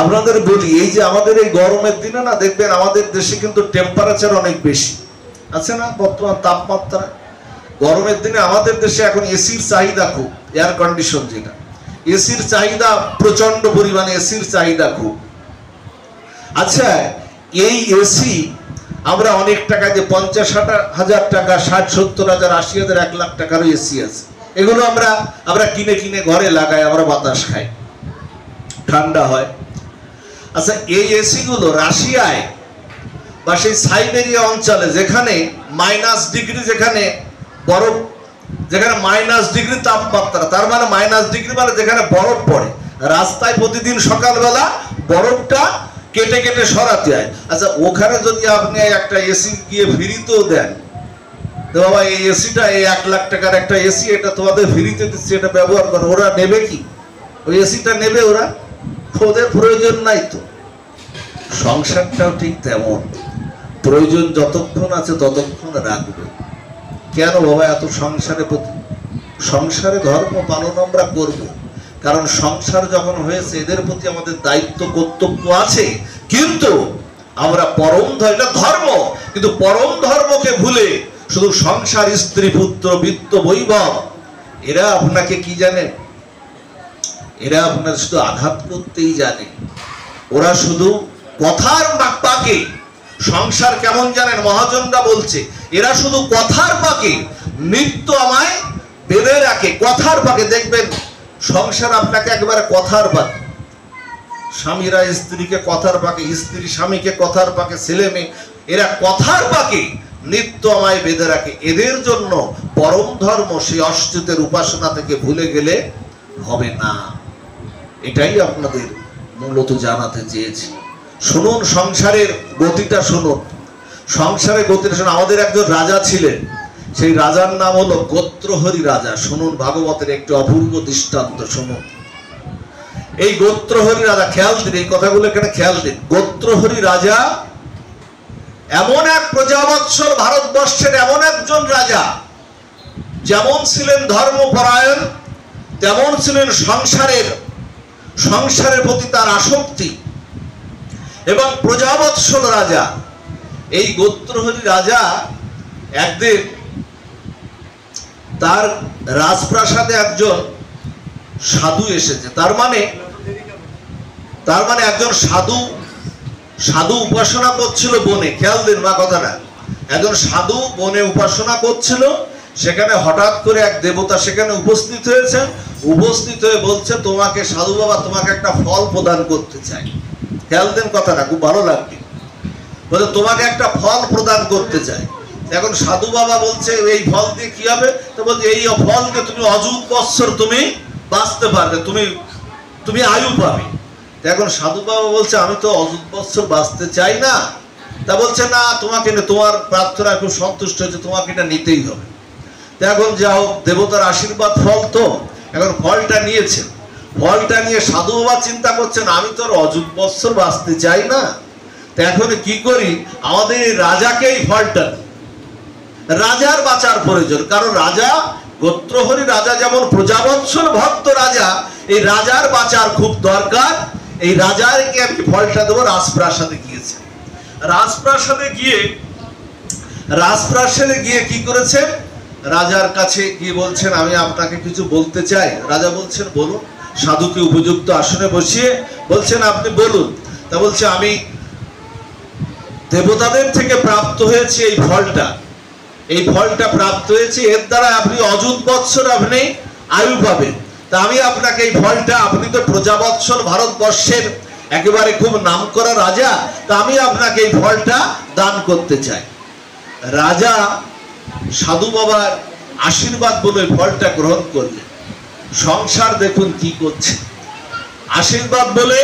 আপনাদের বলি, এই যে আমাদের এই গরমের দিনে না, দেখবেন আমাদের দেশে কিন্তু টেম্পারেচার অনেক বেশি আছে না, বর্তমান তাপমাত্রা। গরমের দিনে আমাদের দেশে এখন এসির চাহিদা খুব, এয়ার কন্ডিশন যেটা, এসির চাহিদা প্রচন্ড পরিমাণে, এসির চাহিদা খুব। আচ্ছা, এই এসি আমরা অনেক টাকা দিয়ে 50-60 টাকা, 60-70 80 1 লাখ টাকারও এসি আছে, এগুলো আমরা কিনে কিনে ঘরে লাগাই, আমরা বাতাস খাই, ঠান্ডা হয়। আচ্ছা, এই এসি গুলো রাশিয়ায় বা সেই সাইবেরিয়া অঞ্চলে যেখানে -ডিগ্রি, যেখানে বরফ, যেখানে -ডিগ্রি তাপমাত্রা, তার মানে -ডিগ্রি মানে যেখানে বরফ পড়ে, রাস্তায় প্রতিদিন সকালবেলা বরফটা কেটে কেটে সরাতে হয়। আচ্ছা, ওখানে যদি আপনি একটা এসি গিয়ে ফ্রিতেও দেন, তো বাবা এই এসিটা, এই 1 লাখ টাকার একটা এসি, এটা তোমাদের ফ্রিতে দিচ্ছি, এটা ব্যবহার করো, ওরা নেবে কি? ওই এসিটা নেবে ওরা? ওদের প্রয়োজন নাই তো। সংসারটাও ঠিক তেমন, প্রয়োজন যতক্ষণ আছে ততক্ষণ রাখবে। কেন বাবা এত সংসারে প্রতি? সংসারে ধর্ম পালন আমরা করব, কারণ সংসার যখন হয়েছে এদের প্রতি আমাদের দায়িত্ব কর্তব্য আছে। কিন্তু আমরা পরম এটা ধর্ম, কিন্তু পরম ধর্মকে ভুলে শুধু সংসার, স্ত্রী, পুত্র, বিত্ত, বৈভব, এরা আপনাকে কি জানে? এরা আপনার শুধু আঘাত করতেই জানে। ওরা শুধু কথার পাকে, সংসার কেমন জানেন? মহাজনরা বলছে এরা শুধু কথার পাকে নিত্য আমায় বেঁধে রাখে, কথার পাকে। দেখবেন সংসার আপনাকে একেবারে কথার পাকে, স্বামীরা স্ত্রীকে কথার পাকে, স্ত্রী স্বামীকে কথার পাকে, ছেলে মেয়ে, এরা কথার পাকে নিত্য আমায় বেঁধে রাখে। এদের জন্য পরম ধর্ম সেই অচ্যুতের উপাসনা থেকে ভুলে গেলে হবে না। এটাই আপনাদের মূলত জানাতে চেয়েছি। শুনুন, সংসারের গতিটা শুনুন, সংসারের গতিটা শুনুন। আমাদের একজন রাজা ছিলেন, সেই রাজার নাম হলো গোত্রহরি রাজা। শুনুন, ভাগবতের একটি অপূর্ব দৃষ্টান্ত শুনুন। এই গোত্রহরি রাজা, খেয়াল দিন এই কথাগুলো, এখানে খেয়াল দিন। গোত্রহরি রাজা এমন এক প্রজাবৎসল, ভারতবর্ষের এমন একজন রাজা, যেমন ছিলেন ধর্মপরায়ণ, তেমন ছিলেন সংসারের প্রতি তার আসক্তি, এবং প্রজাবৎসল রাজা। এই গোত্রহরি রাজা একদিন তার রাজপ্রাসাদে একজন সাধু এসেছে। তার মানে একজন সাধু উপাসনা করছিল বনে। খেয়াল দিন মা কথাটা, একজন সাধু বনে উপাসনা করছিল। সেখানে হঠাৎ করে এক দেবতা সেখানে উপস্থিত হয়েছেন। উপস্থিত হয়ে বলছে, তোমাকে সাধু বাবা, তোমাকে একটা ফল প্রদান করতে চাই। খেয়াল দেন কথাটা, খুব ভালো লাগবে। বলছে তোমাকে একটা ফল প্রদান করতে চাই। এখন সাধু বাবা বলছে, এই ফল দিয়ে কি হবে? তো বলছে, এই ফল দিয়ে তুমি অযুত বৎসর তুমি বাঁচতে পারবে, তুমি আয়ু পাবে। এখন সাধু বাবা বলছে, আমি তো অযুত বৎসর বাঁচতে চাই না। তা বলছে, না, তোমাকে, তোমার প্রার্থনা খুব সন্তুষ্ট হয়েছে, তোমাকে এটা নিতেই হবে। এখন যাও, দেবতার আশীর্বাদ ফল তো। এখন ফলটা নিয়েছেন, ফলটা নিয়ে সাধু বাবা চিন্তা করছেন, আমি তো আর অযুত বৎসর বাঁচতে চাই না, তা এখন কি করি? আমাদের এই রাজাকে এই ফলটা, রাজার বাঁচার প্রয়োজন। কারণ রাজা, গোত্রহরি রাজা যেমন প্রজাবৎসল ভক্ত রাজা, এই রাজার বাঁচার খুব দরকার। এই রাজাকে আমি ফলটা দেবো। রাজপ্রাসাদে গিয়েছে। রাজপ্রাসাদে গিয়ে কি করেছেন? রাজার কাছে গিয়ে বলছেন, আমি আপনাকে কিছু বলতে চাই। রাজা বলছেন, বলুন। সাধুকে উপযুক্ত আসনে বসিয়ে বলছেন, আপনি বলুন। তা বলছে, আমি দেবতাদের থেকে প্রাপ্ত হয়েছে এই ফলটা প্রাপ্ত হয়েছে, এর দ্বারা আপনি অযুত বৎসর আপনি আয়ু পাবেন। তা আমি আপনাকে এই ফলটা, আপনি তো প্রজাবৎসল ভারতবর্ষের একেবারে খুব নামকরা রাজা, তা আমি আপনাকে এই ফলটা দান করতে চাই। রাজা সাধু বাবার আশীর্বাদ বলে ফলটা গ্রহণ করলেন। সংসার দেখুন কি করছে, আশীর্বাদ বলে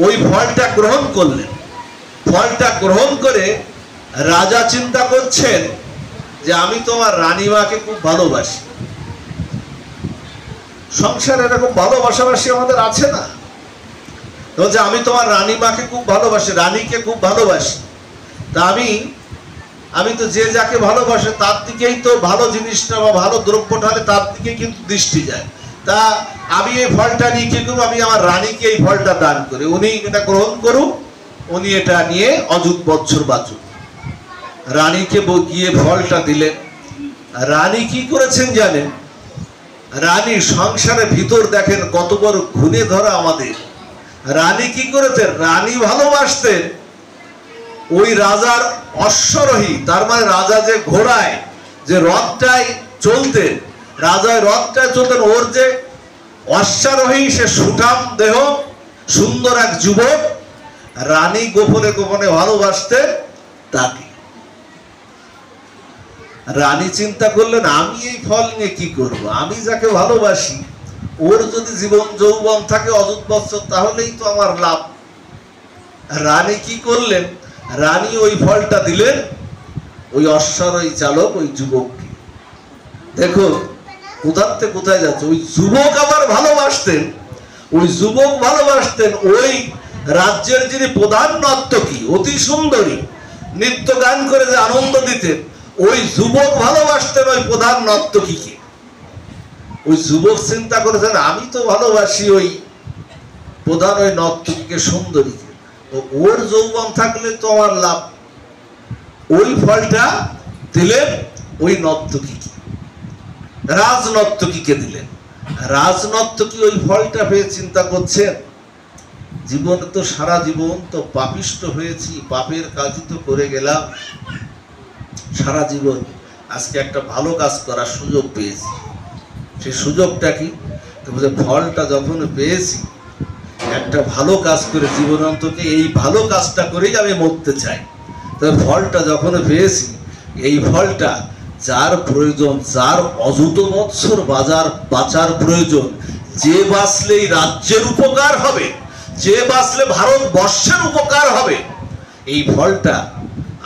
ওই ফলটা গ্রহণ করলেন। ফলটা গ্রহণ করে রাজা চিন্তা করছেন যে আমি তোমার রানীমাকে খুব ভালোবাসি। সংসার এরকম ভালোবাসাবাসি আমাদের আছে না? বলছে, আমি তোমার রানীমাকে খুব ভালোবাসি, রানীকে খুব ভালোবাসি। তা আমি তো যে যাকে ভালোবাসে তার দিকেই তো ভালো জিনিসটা বা ভালো দ্রব্যটা হলে তার দিকে কিন্তু দৃষ্টি যায়। তা আমি এই ফলটা নিয়ে কি করবো? আমি আমার রানীকে এই ফলটা দান করি, উনি এটা গ্রহণ করুক, উনি এটা নিয়ে অযুত বৎসর বাঁচুক। রানীকে গিয়ে ফলটা দিলেন। রানী কি করেছেন জানেন? রানী সংসারের ভিতর দেখেন কত বড় ঘুণে ধরা আমাদের। রানী কি করেছেন? রানী ভালোবাসতেন ওই রাজার অশ্বরোহী, তার মানে রাজা যে ঘোড়ায় যে রথটায় চলতেন, রাজায় রথটায় চলতেন, ওর যে অশ্বারোহী সে সুঠাম দেহ সুন্দর এক যুবক, রানী গোপনে গোপনে ভালোবাসতেন তাকে। রানী চিন্তা করলেন আমি এই ফল নিয়ে কি করব, আমি যাকে ভালোবাসি ওর যদি জীবন যৌবন থাকে অযুত বৎসর তাহলেই তো আমার লাভ। রানী কি করলেন, রানী ওই ফলটা দিলেন ওই অশ্বারোহী চালক ওই যুবককে। দেখো কোথাতে কোথায় যাচ্ছে, ওই যুবক আবার ভালোবাসতেন, ওই যুবক ভালোবাসতেন ওই রাজ্যের যিনি প্রধান নর্তকী অতি সুন্দরী নৃত্য গান করে যে আনন্দ দিতেন, ওই যুবক ভালোবাসতেন ওই প্রধান নর্তকীকে। ওই যুবক চিন্তা করেছেন আমি তো ভালোবাসি ওই প্রধান ওই নর্তকীকে সুন্দরীকে, তো ওর যৌবন থাকলে তো আমার লাভ। ওই ফলটা দিলেন ওই নর্তকীকে, রাজনর্তকীকে দিলেন। রাজনর্তকী ওই ফলটা পেয়ে চিন্তা করছেন জীবনে তো সারা জীবন তো পাপিষ্ট হয়েছি, পাপের কাজই তো করে গেলাম সারা জীবন, আজকে একটা ভালো কাজ করার সুযোগ পেয়েছি। সেই সুযোগটা কি, ফলটা যখন পেয়েছি একটা ভালো কাজ করে জীবনান্তকে এই ভালো কাজটা করেই আমি মরতে চাই। তবে ফলটা যখন পেয়েছি এই ফলটা যার প্রয়োজন, যার অযুত বৎসর বাঁচার প্রয়োজন, যে বাঁচলে এই রাজ্যের উপকার হবে, যে বাঁচলে ভারতবর্ষের উপকার হবে, এই ফলটা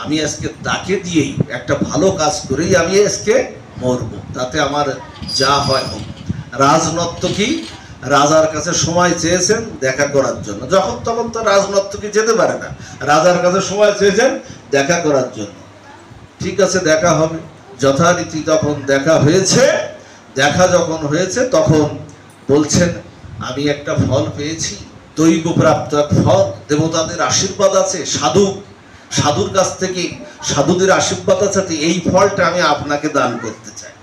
আমি আজকে তাকে দিয়েই একটা ভালো কাজ করেই আমি আজকে মরবো, তাতে আমার যা হয় হোক। রাজনর্তকী রাজার কাছে সময় চেয়েছেন দেখা করার জন্য, যখন তখন তো রাজনর্তকী যেতে পারে না, রাজার কাছে সময় চেয়েছেন দেখা করার জন্য। ঠিক আছে দেখা হবে, যথারীতি তখন দেখা হয়েছে। দেখা যখন হয়েছে তখন বলছেন আমি একটা ফল পেয়েছি, দৈবপ্রাপ্ত ফল, দেবতাদের আশীর্বাদ আছে, সাধুর কাছ থেকে সাধুদের আশীর্বাদ আছে, এই ফলটা আমি আপনাকে দান করতে চাই,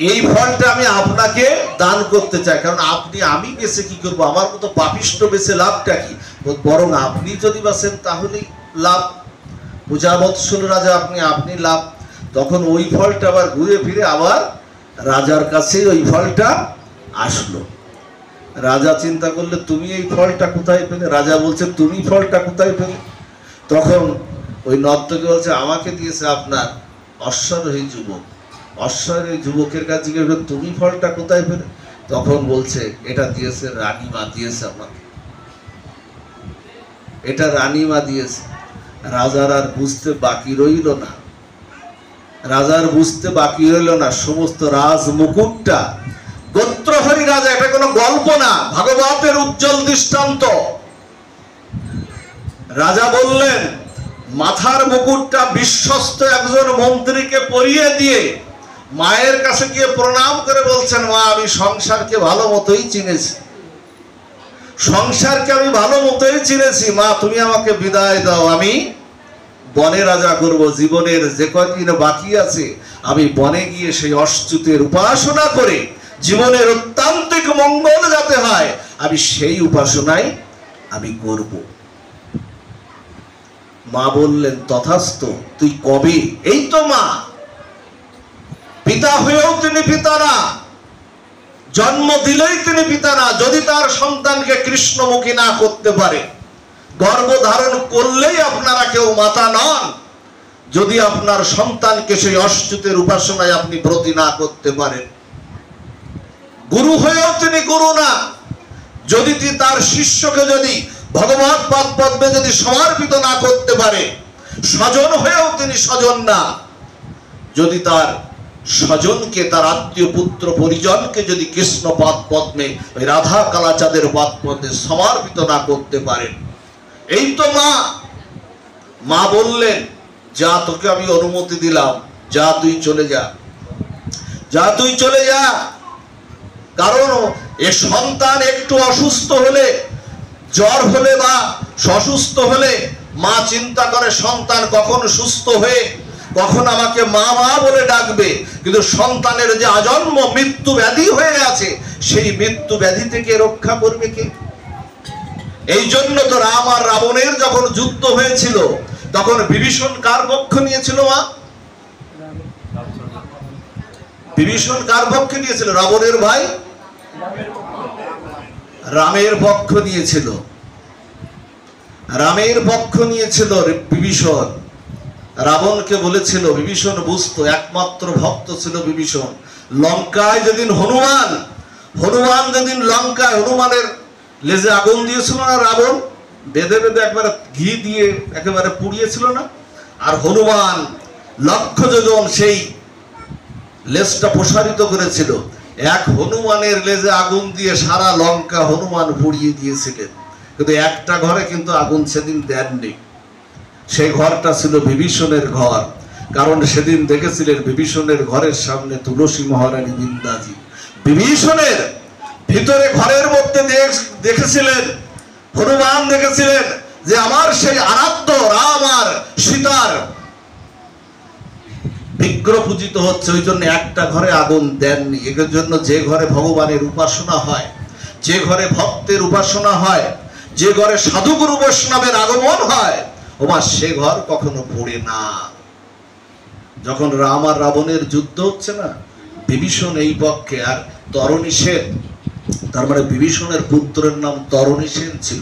এই ফলটা আমি আপনাকে দান করতে চাই। কারণ আমি বেঁচে কি করবো, আমার মতো পাপিষ্ট বেঁচে লাভটা কি, বরং আপনি যদি বাঁচেন তাহলেই লাভ, পূজাবৎসল রাজা আপনি লাভ। তখন ওই ফলটা আবার ঘুরে ফিরে আবার রাজার কাছে ওই ফলটা আসলো। রাজা চিন্তা করলে তুমি এই ফলটা কোথায় পেলে, রাজা বলছে তুমি ফলটা কোথায় পেলে। তখন ওই নর্তকী বলছে আমাকে দিয়েছে আপনার অশ্বারোহী যুবক। অশ্বারোহী যুবকের কাছে তুমি ফলটা কোথায় পেলে, তখন বলছে এটা দিয়েছে রানীমা দিয়েছে আমাকে, এটা রানীমা দিয়েছে। রাজার আর বুঝতে বাকি রইল না, রাজার বুঝতে বাকি রইল না, সমস্ত রাজ মুকুটটা, গোত্রহরি রাজা, এটা কোনো গল্প না, ভাগবতের উজ্জ্বল দৃষ্টান্ত। রাজা বললেন মাথার মুকুটটা বিশ্বস্ত একজন মন্ত্রীকে পরিয়ে দিয়ে মায়ের কাছে গিয়ে প্রণাম করে বলছেন মা আমি সংসারকে ভালো মতোই চিনেছি, সংসারকে আমি ভালো মতোই চিনেছি, মা তুমি আমাকে বিদায় দাও, আমি বনে রাজা করব, জীবনের যে কয়দিন বাকি আছে আমি বনে গিয়ে সেই অচ্যুতের উপাসনা করে জীবনের অত্যান্তিক মঙ্গল যাতে হয় আমি সেই উপাসনাই আমি করব। মা বললেন তথাস্তু, তুই কবে, এই তো মা, পিতা হয়েও তিনি পিতা না, জন্ম দিলেই তিনি পিতা না, যদি তার সন্তানকে কৃষ্ণমুখী না করতে পারে, গর্ভধারণ করলেই আপনারা কেউ মাতা নন, যদি আপনার সন্তানকে সেই অচ্যুতের উপাসনায় আপনি ব্রতী না করতে পারেন। গুরু হয়েও তিনি গুরু না, যদি তার শিষ্যকে যদি ভগবৎ পাদ পদ্মে যদি সমর্পিত না করতে পারে, স্বজন হয়েও তিনি স্বজন না, যদি তার স্বজনকে তার আত্মীয় পুত্র পরিজনকে যদি কৃষ্ণ পাদ পদ্মে ওই রাধা কালাচাঁদের পাদ পদ্মে সমর্পিত না করতে পারেন। এই তো মা। মা বললেন যা তোকে আমি অনুমতি দিলাম, যা তুই চলে যা, যা তুই চলে যা। কারণ এ সন্তান একটু অসুস্থ হলে, জ্বর হলে বা অসুস্থ হলে মা চিন্তা করে সন্তান কখন সুস্থ হয়ে কখন আমাকে মা মা বলে ডাকবে, কিন্তু সন্তানের যে আজন্ম মৃত্যু ব্যাধি হয়ে আছে সেই মৃত্যু ব্যাধি থেকে রক্ষা করবে কে? এই জন্য তো রাম আর রাবণের যখন যুদ্ধ হয়েছিল তখন বিভীষণ কার পক্ষ নিয়েছিল? মা বিভীষণ কার পক্ষ নিয়েছিল? রাবণের ভাই রামের পক্ষ নিয়েছিল। রামের পক্ষ নিয়েছিল বিভীষণ। রাবণকে বলেছিল, বিভীষণ বুঝতো, একমাত্র ভক্ত ছিল বিভীষণ। লঙ্কায় যেদিন হনুমান যেদিন লঙ্কায় হনুমানের লেজে আগুন দিয়েছিল না রাবণ, বেঁধে বেঁধে একবারে ঘি দিয়ে একেবারে পুড়িয়েছিল না? আর হনুমান লক্ষ যোজন সেই লেজটা প্রসারিত করেছিল। এক হনুমানের লেজে আগুন দিয়ে সারা লঙ্কা হনুমান পুড়িয়ে দিয়েছিলেন, কিন্তু একটা ঘরে কিন্তু আগুন সেদিন দেননি। সেই ঘরটা ছিল বিভীষণের ঘর। কারণ সেদিন দেখেছিলেন বিভীষণের ঘরের সামনে তুলসী মহারানী বৃন্দাজি। বিভীষণের ভিতরে ঘরের মধ্যে দেখেছিলেন, হনুমান দেখেছিলেন যে আমার সেই আরাধ্য রাম আর সীতার বিগ্রহ পূজিত হচ্ছে, ওই জন্য একটা ঘরে আগুন দেননি। এর জন্য যে ঘরে ভগবানের উপাসনা হয়, যে ঘরে ভক্তের উপাসনা হয়, যে ঘরে সাধুগুরু বৈষ্ণবের আগমন হয়, ওমা সে ঘর কখনো পড়ে না। যখন রাম আর রাবণের যুদ্ধ হচ্ছে না, বিভীষণ এই পক্ষে আর তরণী সেন, তার মানে বিভীষণের পুত্রের নাম তরণী সেন ছিল।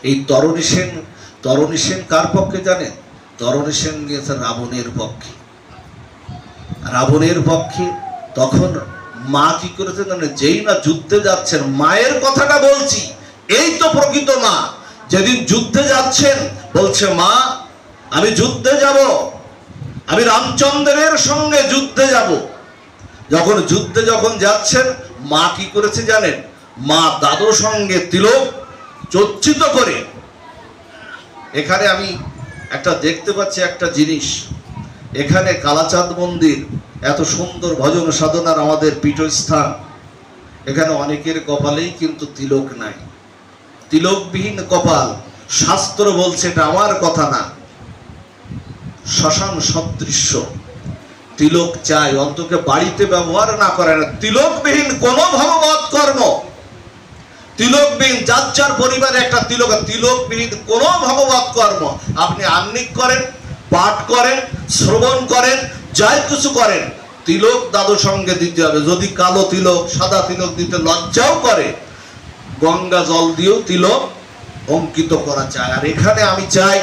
এই তরণী সেন কার পক্ষে জানেন? তরণী সেন নিয়েছে রাবণের পক্ষে। রাবণের পক্ষে তখন মা কি করেছে জানেন? যেই না যুদ্ধে যাচ্ছেন, মায়ের কথাটা বলছি, এই তো প্রকৃত মা। যেদিন যুদ্ধে যাচ্ছেন বলছে, মা আমি যুদ্ধে যাব, আমি রামচন্দ্রের সঙ্গে যুদ্ধে যাব। যখন যাচ্ছেন, মা কি করেছে জানেন? মা দাদুর সঙ্গে তিলক চর্চিত করে, এখানে আমি একটা দেখতে পাচ্ছি একটা জিনিস, এখানে কালাচাঁদ মন্দির, এত সুন্দর ভজন সাধনার আমাদের পীঠস্থান, এখানে অনেকের কপালেই কিন্তু তিলক নাই। তিলকবিহীন কপাল, শাস্ত্র বলছে, এটা আমার কথা না, শ্মশান সদৃশ্য। তিলক চাই, অন্তকে বাড়িতে ব্যবহার না করে না। তিলকবিহীন কোন ভগবত কর্ম, তিলকবিহীন যার যার পরিবারে একটা তিলকবিহীন কোন ভগবত কর্ম আপনি আহ্নিক করেন, পাঠ করেন, শ্রবণ করেন, যাই কিছু করেন, তিলক দাদুর সঙ্গে দিতে হবে। যদি কালো তিলক, সাদা তিলক দিতে লজ্জাও করে, গঙ্গা জল দিয়েও তিলক অঙ্কিত করা চায়। আর এখানে আমি চাই,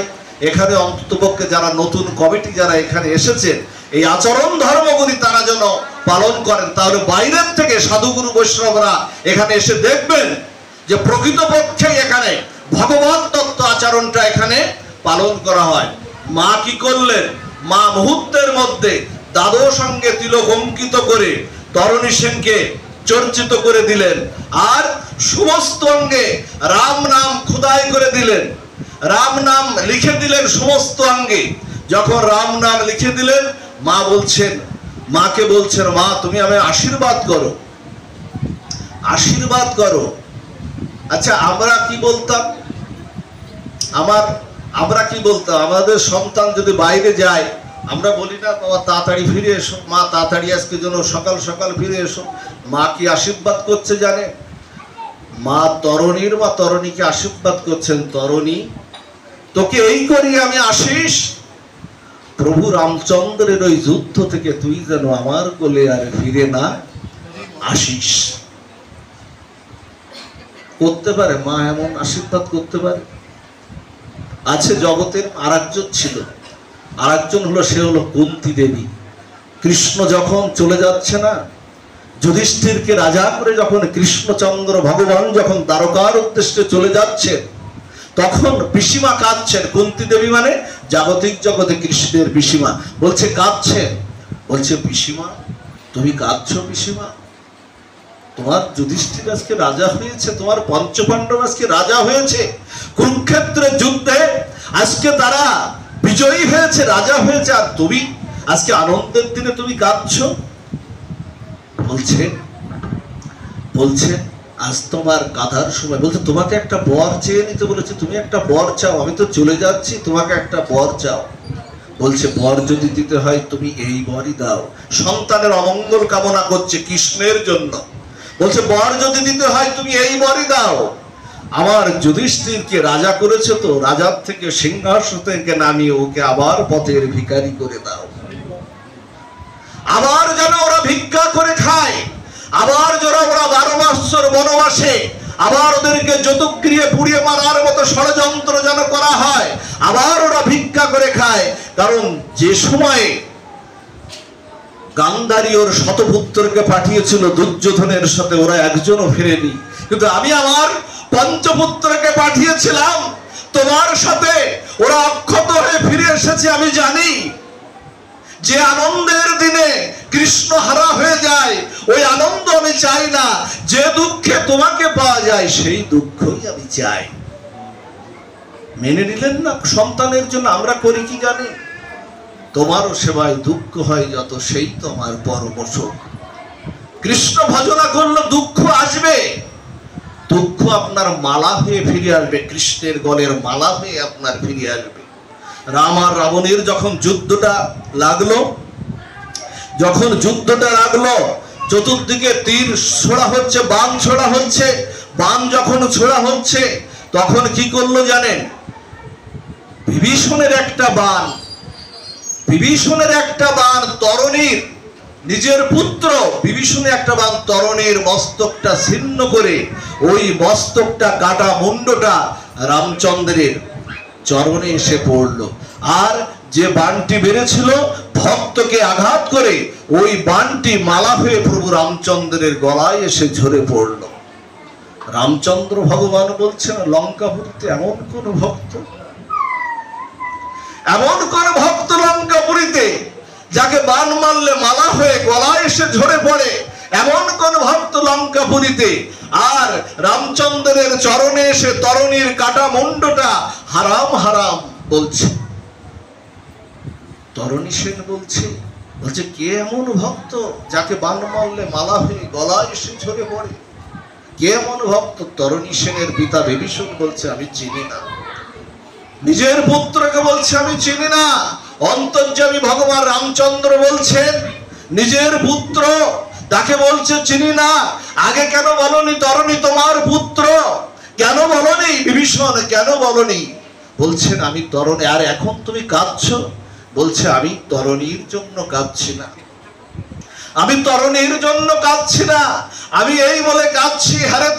এখানে অন্ততপক্ষে যারা নতুন কমিটি যারা এখানে এসেছেন, এই আচরণ ধর্মগুলি তারা যেন পালন করেন। তাহলে বাইরের থেকে সাধুগুরু বৈষ্ণবরা এখানে এসে দেখবেন যে প্রকৃতপক্ষে এখানে ভগবত তত্ত্ব আচরণটা এখানে পালন করা হয়। মা কি করলেন? মা মুহূর্তের মধ্যে দাদুর সঙ্গে তিলক অঙ্কিত করে তরণী সেনকে চর্চিত করে দিলেন, আর সমস্ত অঙ্গে রাম নাম খোদাই করে দিলেন, রাম নাম লিখে দিলেন সমস্ত অঙ্গে। যখন রাম নাম লিখে দিলেন, মাকে বলছেন, মা তুমি আমায় আশীর্বাদ করো, আশীর্বাদ করো। আচ্ছা আমরা কি বলতাম? আমরা কি বলতাম? আমাদের সন্তান যদি বাইরে যায়, আমরা বলি না, বাবা তাড়াতাড়ি ফিরে এসো, মা তাড়াতাড়ি আজকে যেন সকাল সকাল ফিরে এসো। মা কি আশীর্বাদ করছে জানে? মা তরণীকে আশীর্বাদ করছেন, তরণী তোকে এই করি আমি আশিস, প্রভু রামচন্দ্রের ওই যুদ্ধ থেকে তুই যেন আমার কোলে আর ফিরে না আসিস। করতে পারে মা এমন আশীর্বাদ করতে পারে? আছে জগতের আরেকজন ছিল, আরেকজন হলো, সে হলো কুন্তী দেবী। কৃষ্ণ যখন চলে যাচ্ছে না, যুধিষ্ঠিরকে রাজা করে যখন কৃষ্ণচন্দ্র ভগবান যখন দ্বারকার উদ্দেশ্যে চলে যাচ্ছে, তখন পিসিমা কাঁদছেন। কুন্তী দেবী মানে জাগতিক জগতে কৃষ্ণের পিসিমা। বলছে কাঁদছেন, বলছে পিসিমা তুমি কাঁদছো? পিসিমা তোমার যুধিষ্ঠির আজকে রাজা হয়েছে, তোমার পঞ্চপাণ্ডব আজকে রাজা হয়েছে, কুরুক্ষেত্রের যুদ্ধে আজকে তারা বিজয়ী হয়েছে, রাজা হয়েছে, আর তুমি আজকে আনন্দের দিনে তুমি কাঁদছো? বলছে আজ তোমার কাঁদার সময়। বলছে তোমাকে একটা বর চেয়ে নিতে বলেছে, তুমি একটা বর চাও, আমি তো চলে যাচ্ছি, তোমাকে একটা বর চাও। বলছে বর যদি দিতে হয় তুমি এই বরই দাও। সন্তানের অমঙ্গল কামনা করছে কৃষ্ণের জন্য, বলছে বর যদি দিতে হয় তুমি এই বরই দাও। আমার যুধিষ্ঠিরকে রাজা করেছে, তো রাজার থেকে সিংহাসন থেকে নামিয়ে ওকে আবার পথের ভিখারি করে দাও, আবার যেন ওরা ভিক্ষা করে খায়, আবার যেন ওরা 12 বৎসর বনবাসে, আবার ওদেরকে যতুগৃহে পুড়িয়ে মারার মতো ষড়যন্ত্র যেন করা হয়, আবার ওরা ভিক্ষা করে খায়। কারণ যে সময়ে গান্ধারী ওর শতপুত্রকে পাঠিয়েছিল দুর্যোধনের সাথে, ওরা একজনও ফিরেনি, কিন্তু আমি আমার পঞ্চপুত্রকে পাঠিয়েছিলাম তোমার সাথে, ওরা অক্ষত হয়ে ফিরে এসেছে। আমি জানি যে আনন্দের দিনে কৃষ্ণ হারা হয়ে যায়, ওই আনন্দ আমি চাই না। যে দুঃখে তোমাকে পাওয়া যায় সেই দুঃখই আমি চাই। মেনে নিলেন না সন্তানের জন্য? আমরা করি কি জানি? তোমারও সেবায় দুঃখ হয় যত, সেই তোমার পরম সুখ। কৃষ্ণ ভজনা করলে দুঃখ আসবে, দুঃখ আপনার মালা হয়ে ফিরে আসবে, কৃষ্ণের গলের মালা হয়ে আপনার ফিরে আসবে। রাম আর রাবণের যখন যুদ্ধটা লাগলো, চতুর্দিকে তীর ছোড়া হচ্ছে, বাণ ছোড়া হচ্ছে, বাণ যখন ছোড়া হচ্ছে তখন কি করলো জানেন? বিভীষণের একটা বাণ তরণীর, নিজের পুত্র বিভীষণের একটা বাণ তরণীর মস্তকটা ছিন্ন করে, ওই মস্তকটা কাটা মুন্ডটা রামচন্দ্রের চরণে এসে পড়লো। আর যে বাণটি বেড়েছিল ভক্তকে আঘাত করে, ওই বাণটি মালা হয়ে প্রভু রামচন্দ্রের গলায় এসে ঝরে পড়লো। রামচন্দ্র ভগবান বলছেন, লঙ্কাপুরীতে এমন কোন ভক্ত লঙ্কাপুরীতে যাকে বাণ মারলে মালা হয়ে গলায় এসে ঝরে পড়ে, এমন কোন ভক্ত লঙ্কাপুরীতে? আর রামচন্দ্রের চরণে এসে তরণীর কাটা মুন্ডটা হারাম হারাম বলছে। তরণী সেন বলছে কে এমন ভক্ত যাকে বাণ মারলে মালা হয়ে গলায় এসে ঝরে পড়ে? কে এমন ভক্ত? তরণী সেনের পিতা বিভীষণ বলছে, আমি চিনি না। নিজের পুত্রকে বলছে, আমি চিনি না। অন্তর্যামী ভগবান রামচন্দ্র বলছেন, নিজের পুত্র তাকে বলছে চিনি না। আগে কেন বলনি তরণী তোমার পুত্র? কেন বলনি বিভীষণ? কেন বলনি? বলছেন আমি তরণী। আর এখন তুমি কাঁদছো? বলছে আমি তরণীর জন্য কাঁদছি না, আমি তরণীর জন্য কাঁদছি না, আমি এই বলে কাঁদছি, হ্যারে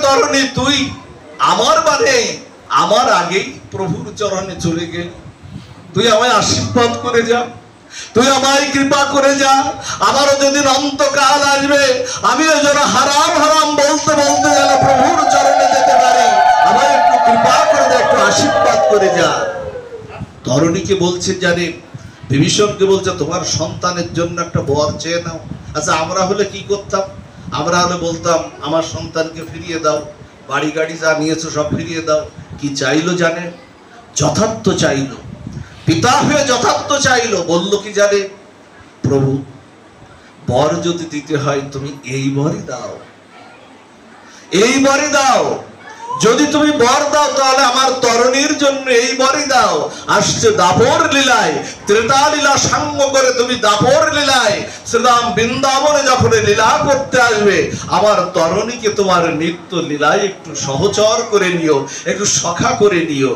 তরণী তুই আমার আমার আগেই প্রভুর চরণে চলে গেলি, তুই আমায় আশীর্বাদ করে যা, তুই আমায় কৃপা করে যা। আমারও যেদিন অন্তকাল আসবে, আমিও যেন হারাম হারাম বলতে বলতে যেন প্রভুর চরণে যেতে পারি, আমায় একটু কৃপা করে যা, একটু আশীর্বাদ করে যা। তরণীকে বলছে জানে, বিভীষণকে বলছে তোমার সন্তানের জন্য একটা বর চেয়ে নাও। আচ্ছা আমরা হলে কি করতাম? আমরা হলে বলতাম আমার সন্তানকে ফিরিয়ে দাও, বাড়ি গাড়ি যা নিয়েছো সব ফিরিয়ে দাও। কি চাইলো জানে? যথার্থ চাইলো, পিতা হয়ে যথার্থ চাইলো। বললো কি জানে? প্রভু বর যদি দিতে হয় তুমি এই বরই দাও, এই বরই দাও। যদি তুমি বর দাও তাহলে আমার তরণীর জন্য এই বরই দাও। আসছে দাপর লীলায়, ত্রেতা লীলা সাঙ্গ করে তুমি দাপর লীলায় শ্রীরাম বৃন্দাবনে যখন লীলা করতে আসবে, আমার তরণীকে তোমার নিত্য লীলায় একটু সহচর করে নিও, একটু সখা করে নিও।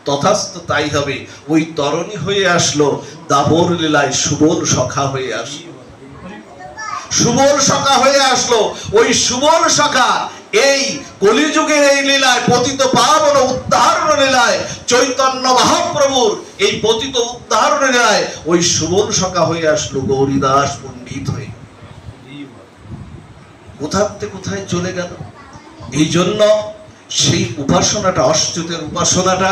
তথাস্তু তাই হবে। ওই তরণী হয়ে আসলো দাপর লীলায় সুবল সখা হয়ে আসলো, সুবল সখা হয়ে আসলো। ওই সুবল সখা এই কলিযুগের এই লীলায়, পতিত পাবন উদ্ধারণ লীলায়, চৈতন্য মহাপ্রভুর এই পতিত উদ্ধারণ লীলায় ওই সুবল সখা হয়ে আসলো গৌরীদাস পণ্ডিত হয়ে। কোথায় চলে গেল? এই জন্য সেই উপাসনাটা, অচ্যুতের উপাসনাটা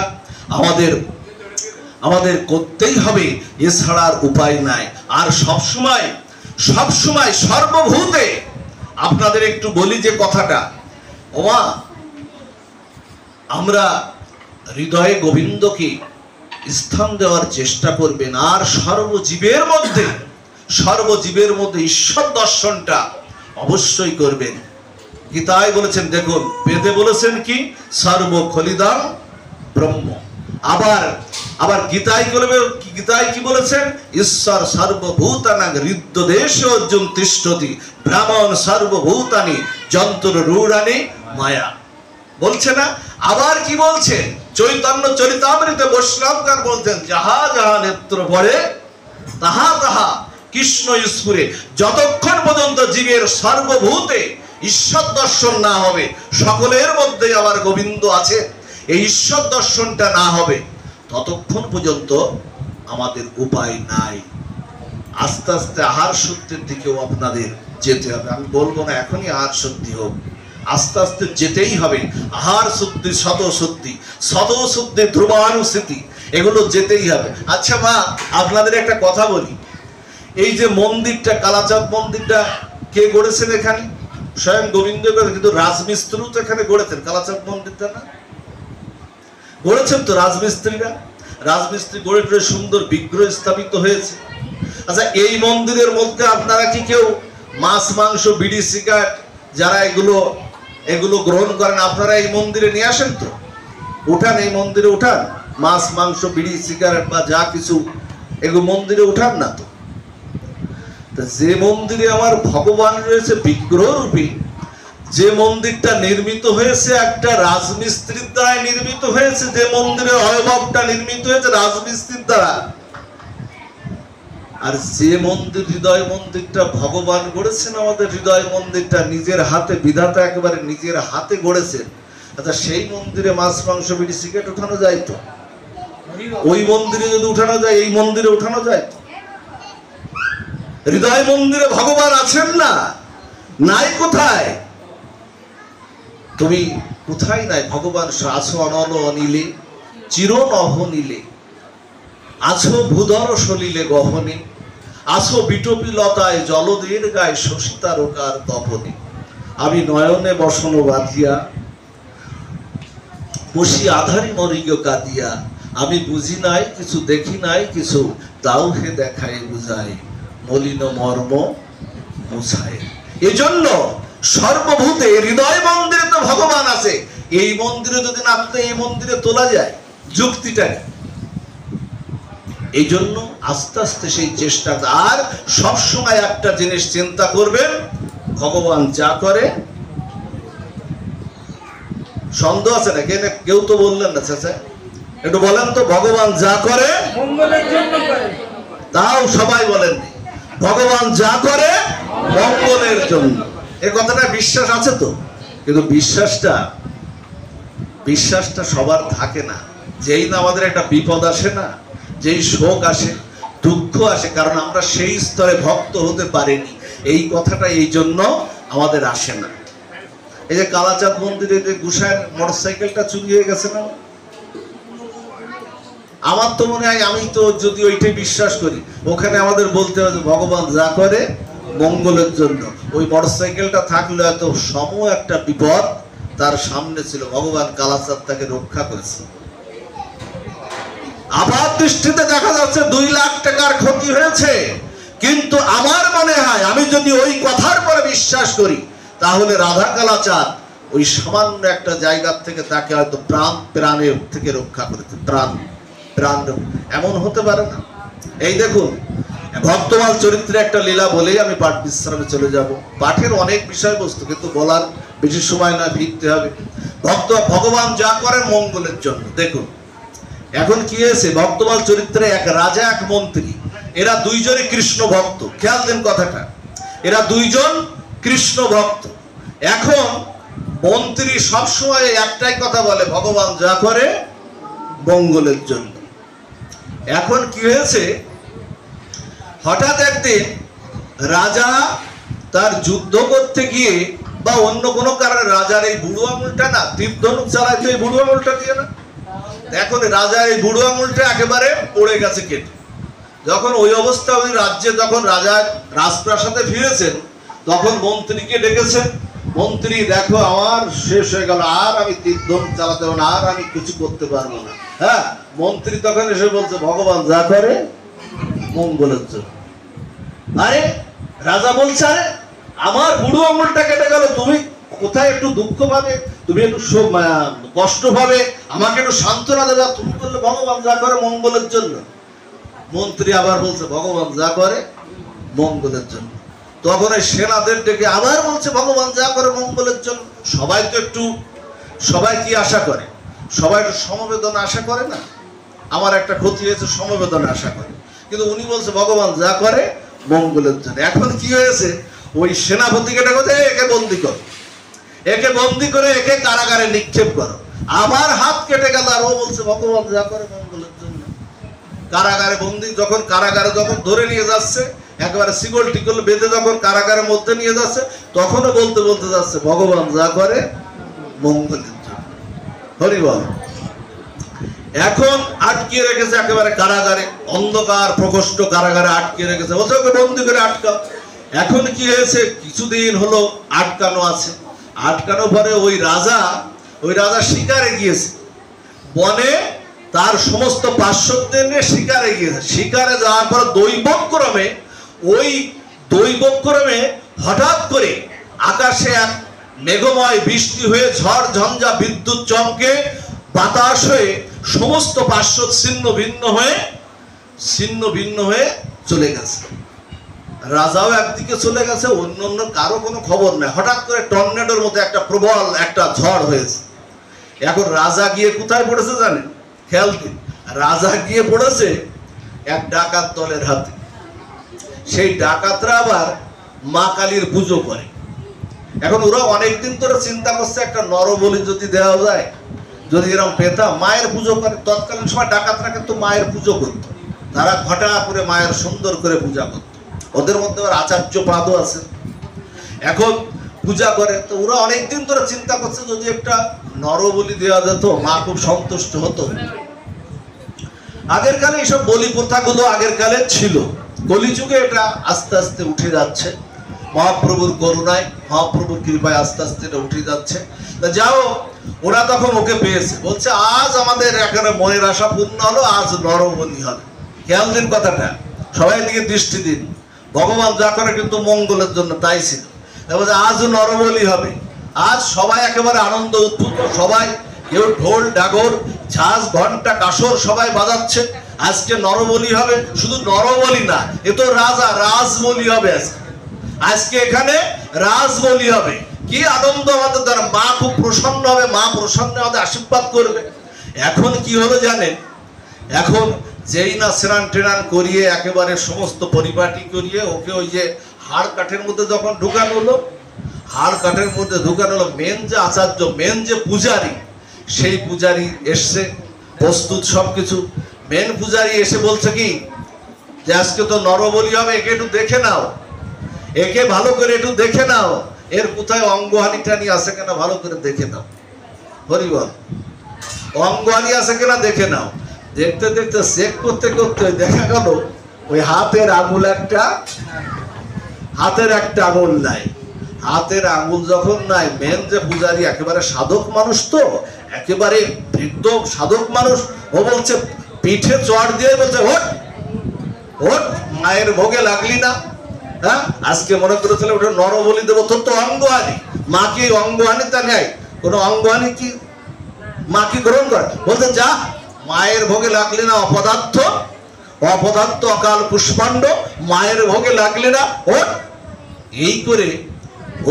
আমাদের করতেই হবে, এছাড়ার উপায় নাই। আর সবসময় সর্বভূতে আপনাদের একটু বলি যে কথাটা, ওমা আমরা হৃদয়ে গোবিন্দকে স্থান দেওয়ার চেষ্টা করবেন। আর সর্বজীবের মধ্যে ঈশ্বর দর্শনটা অবশ্যই করবেন। গীতায় বলেছেন, দেখুন বেদে বলেছেন কি, সর্বখলিদান ব্রহ্ম। আবার আবার গীতায় কি বলেছেন? ঈশ্বর সর্বভূতানাং হৃদ্যদেশ অর্জুন তিষ্ঠতি ব্রাহ্মণ সর্বভূতানি যন্ত্র রূঢ়ানি মায়া, বলছে না? আবার কি বলছে? চৈতন্য চরিতামৃতে বৈষ্ণবকার বলছেন, যাহা যাহা নেত্র পড়ে তাহা তাহা কৃষ্ণ স্ফুরে। যতক্ষণ পর্যন্ত জীবের সর্বভূতে ঈশ্বর দর্শন না হবে, সকলের মধ্যে আবার গোবিন্দ আছে, এই ঈশ্বর দর্শনটা না হবে, ততক্ষণ পর্যন্ত আমাদের উপায় নাই। আস্তে আস্তে আহার শুদ্ধির দিকেও আপনাদের যেতে হবে। আমি বলবো না এখনই আহার শুদ্ধি হোক, আস্তে আস্তে যেতেই হবে। আহার শুদ্ধি, শতশুদ্ধি, ধ্রুবানুস্মৃতি, এগুলো যেতেই হবে। আচ্ছা মা, আপনাদের একটা কথা বলি, এই যে মন্দিরটা, কালাচাঁদ মন্দিরটা কে গড়েছেন? এখানে স্বয়ং গোবিন্দ করে, কিন্তু রাজমিস্ত্রিও তো এখানে গড়েছেন কালাচাঁদ মন্দিরটা, না গড়েছেন তো রাজমিস্ত্রিরা? রাজমিস্ত্রি গড়ে টড়ে সুন্দর বিগ্রহ স্থাপিত হয়েছে। আচ্ছা, এই মন্দিরের মধ্যে আপনারা কি কেউ মাছ মাংস বিড়ি সিগারেট যারা এগুলো গ্রহণ করেন, আপনারা এই মন্দিরে নিয়ে আসেন তো? উঠান, এই মন্দিরে উঠান মাছ মাংস বিড়ি সিগারেট বা যা কিছু, এগুলো মন্দিরে উঠান না তো? যে মন্দিরে আমার ভগবান রয়েছে বিগ্রহ রূপী, যে মন্দিরটা নির্মিত হয়েছে একটা রাজমিস্ত্রির দ্বারা নির্মিত হয়েছে, যে মন্দিরের অবয়বটা নির্মিত হয়েছে রাজমিস্ত্রির দ্বারা, আর যে মন্দির, হৃদয় মন্দিরটা ভগবান গড়েছেন, আমাদের হৃদয় মন্দিরটা নিজের হাতে, বিধাতা একেবারে নিজের হাতে গড়েছেন। আচ্ছা, সেই মন্দিরে মাছ মাংস বিড়ি সিগারেট উঠানো যায় তো? ওই মন্দিরে যদি উঠানো যায়, এই মন্দিরে উঠানো যায় তো? হৃদয় মন্দিরে ভগবান আছেন না? নাই কোথায়? তুমি কোথায় নাই? ভগবান আছো অনল অনিলে, চির নভনীলে, আছো ভূধর সলিলে গহনে, আছো বিটপি লতায় জলদের গায়ে শশিতারকার তপনে, আমি নয়নে বসন বাঁধিয়া বসি আধারি মরিগ কাঁদিয়া, আমি বুঝি নাই কিছু, দেখি নাই কিছু, দাও হে দেখায় বুঝায়, মলিন মর্ম মুছায়। এজন্য সর্বভূতে হৃদয় মন্দিরে তো ভগবান আছে, এই মন্দিরে যদি না তো এই মন্দিরে তোলা যায়, যুক্তিটা। এই জন্য আস্তে আস্তে সেই চেষ্টা। আর সবসময় একটা জিনিস চিন্তা করবেন, ভগবান যা করে, সন্দেহ আছে না? কেউ তো বললেন না, চাচা একটু বলেন তো, ভগবান যা করে মঙ্গলের জন্য করে। তাও সবাই বলেননি, ভগবান যা করে মঙ্গলের জন্য। এই কথাটা বিশ্বাস আছে তো? কিন্তু বিশ্বাসটা সবার থাকে না। যেই না আমাদের একটা বিপদ আসে না, যেই শোক আসে, দুঃখ আসে, কারণ আমরা সেই স্তরে ভক্ত হতে পারিনি, এই কথাটা এই জন্য আমাদের আসে না। এই যে কালাচাঁদ মন্দিরে যে গুসাইয়ের মোটরসাইকেলটা চুরি হয়ে গেছে না, আমার তো মনে হয়, আমি তো যদি ওইটাই বিশ্বাস করি, ওখানে আমাদের বলতে হবে ভগবান যা করে মঙ্গলের জন্য। ওই মোটরসাইকেলটা থাকলে হয়তো সম একটা বিপদ তার সামনে ছিল, ভগবান কালাচাঁদ তাকে রক্ষা করেছে। আপাত দৃষ্টিতে দেখা যাচ্ছে 2 লাখ টাকার ক্ষতি হয়েছে, কিন্তু আমার মনে হয়, আমি যদি ওই কথার পরে বিশ্বাস করি, তাহলে রাধা কালাচাঁদ ওই সামান্য একটা জায়গা থেকে তাকে হয়তো প্রাণের থেকে রক্ষা করেছে। প্রাণ এমন হতে পারে না? এই দেখুন, ভক্তমাল চরিত্রে একটা লীলা বলেই আমি পাঠ বিশ্রামে চলে যাব। পাঠের অনেক বিষয়বস্তু, কিন্তু বলার বেশি সময় না, ফিরতে হবে। ভগবান যা করেন মঙ্গলের জন্য। দেখুন এখন কি হয়েছে, ভক্তমাল চরিত্রে এক রাজা এক মন্ত্রী, এরা দুইজনই কৃষ্ণ ভক্ত। খেয়াল দেন কথাটা, এরা দুইজন কৃষ্ণ ভক্ত। এখন মন্ত্রী সবসময় একটাই কথা বলে, ভগবান যা করে মঙ্গলের জন্য। এখন কি হয়েছে, হঠাৎ একদিন রাজা তার যুদ্ধ করতে গিয়ে বা অন্য কোনো কারণে, রাজার এই বুড়ো আঙুলটা না, তীরধনুক চালাইতে এই বুড়ো আঙুলটা দিয়ে না, এখন রাজার এই বুড়ো আঙুলটা একেবারে পড়ে গেছে কেটে। যখন ওই অবস্থা, ওই রাজ্যে যখন রাজার রাজপ্রাসাদে ফিরেছেন, তখন মন্ত্রীকে ডেকেছেন, মন্ত্রী দেখো আমার শেষ হয়ে গেল, আর আমি তীরধনুক চালাতে পারবো না, আর আমি কিছু করতে পারবো না। হ্যাঁ, মন্ত্রী তখন এসে বলছে, ভগবান যা করে মঙ্গলের জন্য। আরে রাজা বলছে, আরে আমার বুড়ো আঙুলটা কেটে গেল, তুমি কোথায় একটু দুঃখ পাবে, তুমি একটু কষ্ট পাবে, আমাকে একটু সান্ত্বনা দেবে, তুমি বললে ভগবান যা করে মঙ্গলের জন্য। মন্ত্রী আবার বলছে ভগবান যা করে মঙ্গলের জন্য। তখন এই সেনাদের ডেকে আবার বলছে ভগবান যা করে মঙ্গলের জন্য। সবাই কি আশা করে? সবাই একটু সমবেদনা আশা করে না? আমার একটা ক্ষতি হয়েছে, সমবেদনা আশা করে, কিন্তু উনি বলছে ভগবান যা করে মঙ্গলের জন্য। এখন কি হয়েছে, ওই সেনাপতিকে ডেকে একে বন্দি করো, একে বন্দি করে একে কারাগারে নিক্ষেপ করো। আমার হাত কেটে গেল, আর ও বলছে ভগবান যা করে মঙ্গলের জন্য। কারাগারে বন্দি কারাগারে যখন ধরে নিয়ে যাচ্ছে, একেবারে শিকল টিকল বেঁধে যখন কারাগারের মধ্যে নিয়ে যাচ্ছে, তখনও বলতে যাচ্ছে ভগবান যা করে মঙ্গলের জন্য। হরি বল। এখন আটকিয়ে রেখেছে একেবারে কারাগারে, অন্ধকার প্রকোষ্ঠ কারাগারে আটকে রেখেছে, বলছে ওকে বন্দি করে আটকাও। এখন কি হয়েছে, কিছুদিন হলো আটকানো আছে। আটকানো পরে ওই রাজা শিকারে গিয়েছে, বনে তার সমস্ত পার্শ্বদের নিয়ে শিকারে গিয়েছে। শিকারে যাওয়ার পর দৈবক্রমে হঠাৎ করে আকাশে এক মেঘময় বৃষ্টি হয়ে ঝড় ঝঞ্ঝা বিদ্যুৎ চমকে বাতাস হয়ে সমস্ত পার্শ্বদ ছিন্ন ভিন্ন হয়ে চলে গেছে। রাজাও একদিকে চলে গেছে, অন্য কারো কোনো খবর নাই। হঠাৎ করে টর্নেডোর মতো একটা প্রবল একটা ঝড় হয়েছে। এখন রাজা গিয়ে কোথায় পড়েছে জানেন? খেয়াল দিন, রাজা গিয়ে পড়েছে এক ডাকাত দলের হাতে। সেই ডাকাতরা আবার মা কালীর পুজো করে। এখন ওরা অনেকদিন ধরে চিন্তা করছে একটা নরবলি যদি দেওয়া যায়, যদি এরকম পেতাম। মায়ের পুজো করে, তৎকালীন সময় ডাকাতরা কিন্তু মায়ের পুজো করতো। তারা ঘটা করে মায়ের সুন্দর করে পূজা করত। ওদের মধ্যে আবার আচার্য পাদও আছে। এখন পূজা করে, তো ওরা অনেকদিন ধরে চিন্তা করছে যদি একটা নরবলি দেওয়া যেত, মা খুব সন্তুষ্ট হতো। আগের কালে এইসব বলি প্রথাগুলো আগের কালে ছিল, কলিযুগে এটা আস্তে আস্তে উঠে যাচ্ছে। মহাপ্রভুর করুণায়, মহাপ্রভুর কৃপায় আস্তে আস্তে এটা উঠে যাচ্ছে। যাও, ওরা তখন ওকে পেয়েছে, বলছে আজ আমাদের এখানে মনের আশা পূর্ণ হলো, আজ নরবলি হবে। খেয়াল দিন কথাটা, সবাই দিকে দৃষ্টি দিন। ভগবান যা করে কিন্তু মঙ্গলের জন্য, তাই ছিল। আজ নরবলি হবে। আজ সবাই একেবারে আনন্দ উদ্ভূত, সবাই কেউ ঢোল ডাগর ঝাঁজ ঘন্টা কাসর সবাই বাজাচ্ছে। আজকে নরবলি হবে। শুধু নরবলি না, এ তো রাজবলি হবে। আজকে এখানে রাজবলি হবে। কি আনন্দ আমাদের দ্বারা, মা খুব প্রসন্ন হবে, মা প্রসন্ন আমাদের আশীর্বাদ করবে। এখন কি হলো জানেন, এখন যেই না স্নান টেনান করিয়ে একেবারে সমস্ত পরিপাটি করিয়ে ওকে ওই যে হাড় কাঠের মধ্যে যখন ঢুকানো হলো, হাড় কাঠের মধ্যে ঢুকানো হলো, মেন যে আচার্য, মেন যে পূজারী, সেই পূজারী এসছে, প্রস্তুত সবকিছু। মেন পূজারী এসে বলছে কি যে আজকে তো নরবলি হবে, একে একটু দেখে নাও, একে ভালো করে একটু দেখে নাও, এর কোথায় অঙ্গহানি টানি আছে কিনা ভালো করে দেখে নাও। হরিবল। অঙ্গহানি আছে কিনা দেখে নাও। দেখতে দেখতে চেক করতে করতে দেখা গেল ওই হাতের আঙুল একটা আঙুল নাই। হাতের আঙুল যখন নাই, মেন যে পূজারী একেবারে সাধক মানুষ, তো একেবারে বৃদ্ধ সাধক মানুষ, ও বলছে পিঠে চড় দিয়ে বলছে ওঠ ওঠ, মায়ের ভোগে লাগলি না? হ্যাঁ, আজকে মনে করেছিল ওটা নরবলি দেবো, তোর তো অঙ্গহানি। মা কি অঙ্গহানিটা নেয়? কোনো অঙ্গহানি কি মা কি গ্রহণ করে? বলতে যা, মায়ের ভোগে লাগলি না, অপদার্থ অকাল পুষ্পাণ্ড, মায়ের ভোগে লাগলি না, ওঠ। এই করে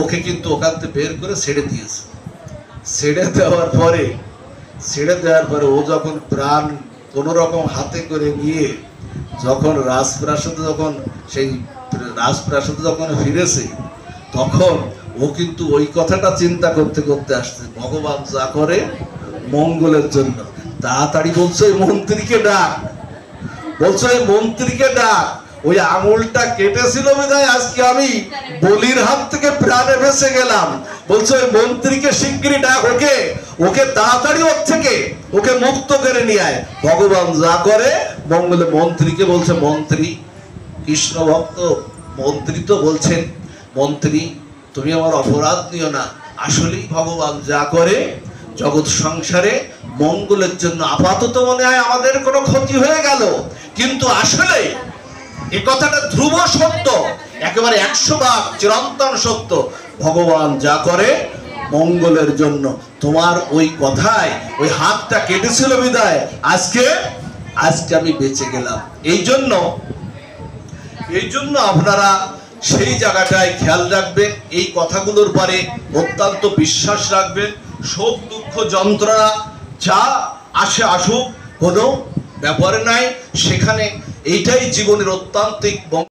ওকে কিন্তু ওখান থেকে বের করে ছেড়ে দিয়েছে। ছেড়ে দেওয়ার পরে ও যখন প্রাণ কোন রকম হাতে করে নিয়ে যখন রাজপ্রাসাদে যখন ফিরেছে, তখন ও কিন্তু ওই কথাটা চিন্তা করতে করতে আসছে, ভগবান যা করে মঙ্গলের জন্য। তাড়াতাড়ি বলছে ওই মন্ত্রীকে ডাক, ওই আঙুলটা কেটেছিল বিধায় আজকে আমি বলির হাত থেকে প্রাণে বেঁচে গেলাম। বলছে ওই মন্ত্রীকে শিগগিরই ডাক, ওকে তাড়াতাড়ি ওর থেকে ওকে মুক্ত করে নিয়ে আয়, ভগবান যা করে মঙ্গলে। মন্ত্রীকে বলছে, মন্ত্রী কৃষ্ণ ভক্ত মন্ত্রী তো বলছেন, মন্ত্রী তুমি আমার অপরাধ নিও না, আসলেই ভগবান যা করে জগৎ সংসারে মঙ্গলের জন্য। আপাতত মনে হয় আমাদের কোনো ক্ষতি হয়ে গেল, কিন্তু আসলে এই কথাটা ধ্রুব সত্য, একেবারে 100 ভাগ চিরন্তন সত্য। ভগবান যা করে মঙ্গলের জন্য। তোমার ওই কথায় ওই হাতটা কেটেছিল বিদায় আজকে আমি বেঁচে গেলাম। এই জন্য আপনারা সেই জায়গাটায় খেয়াল রাখবেন, এই কথাগুলোর পরে অত্যন্ত বিশ্বাস রাখবেন। শোক দুঃখ যন্ত্রণা যা আসে আসুক, কোনো ব্যাপার নাই, সেখানে এইটাই জীবনের অত্যান্তিক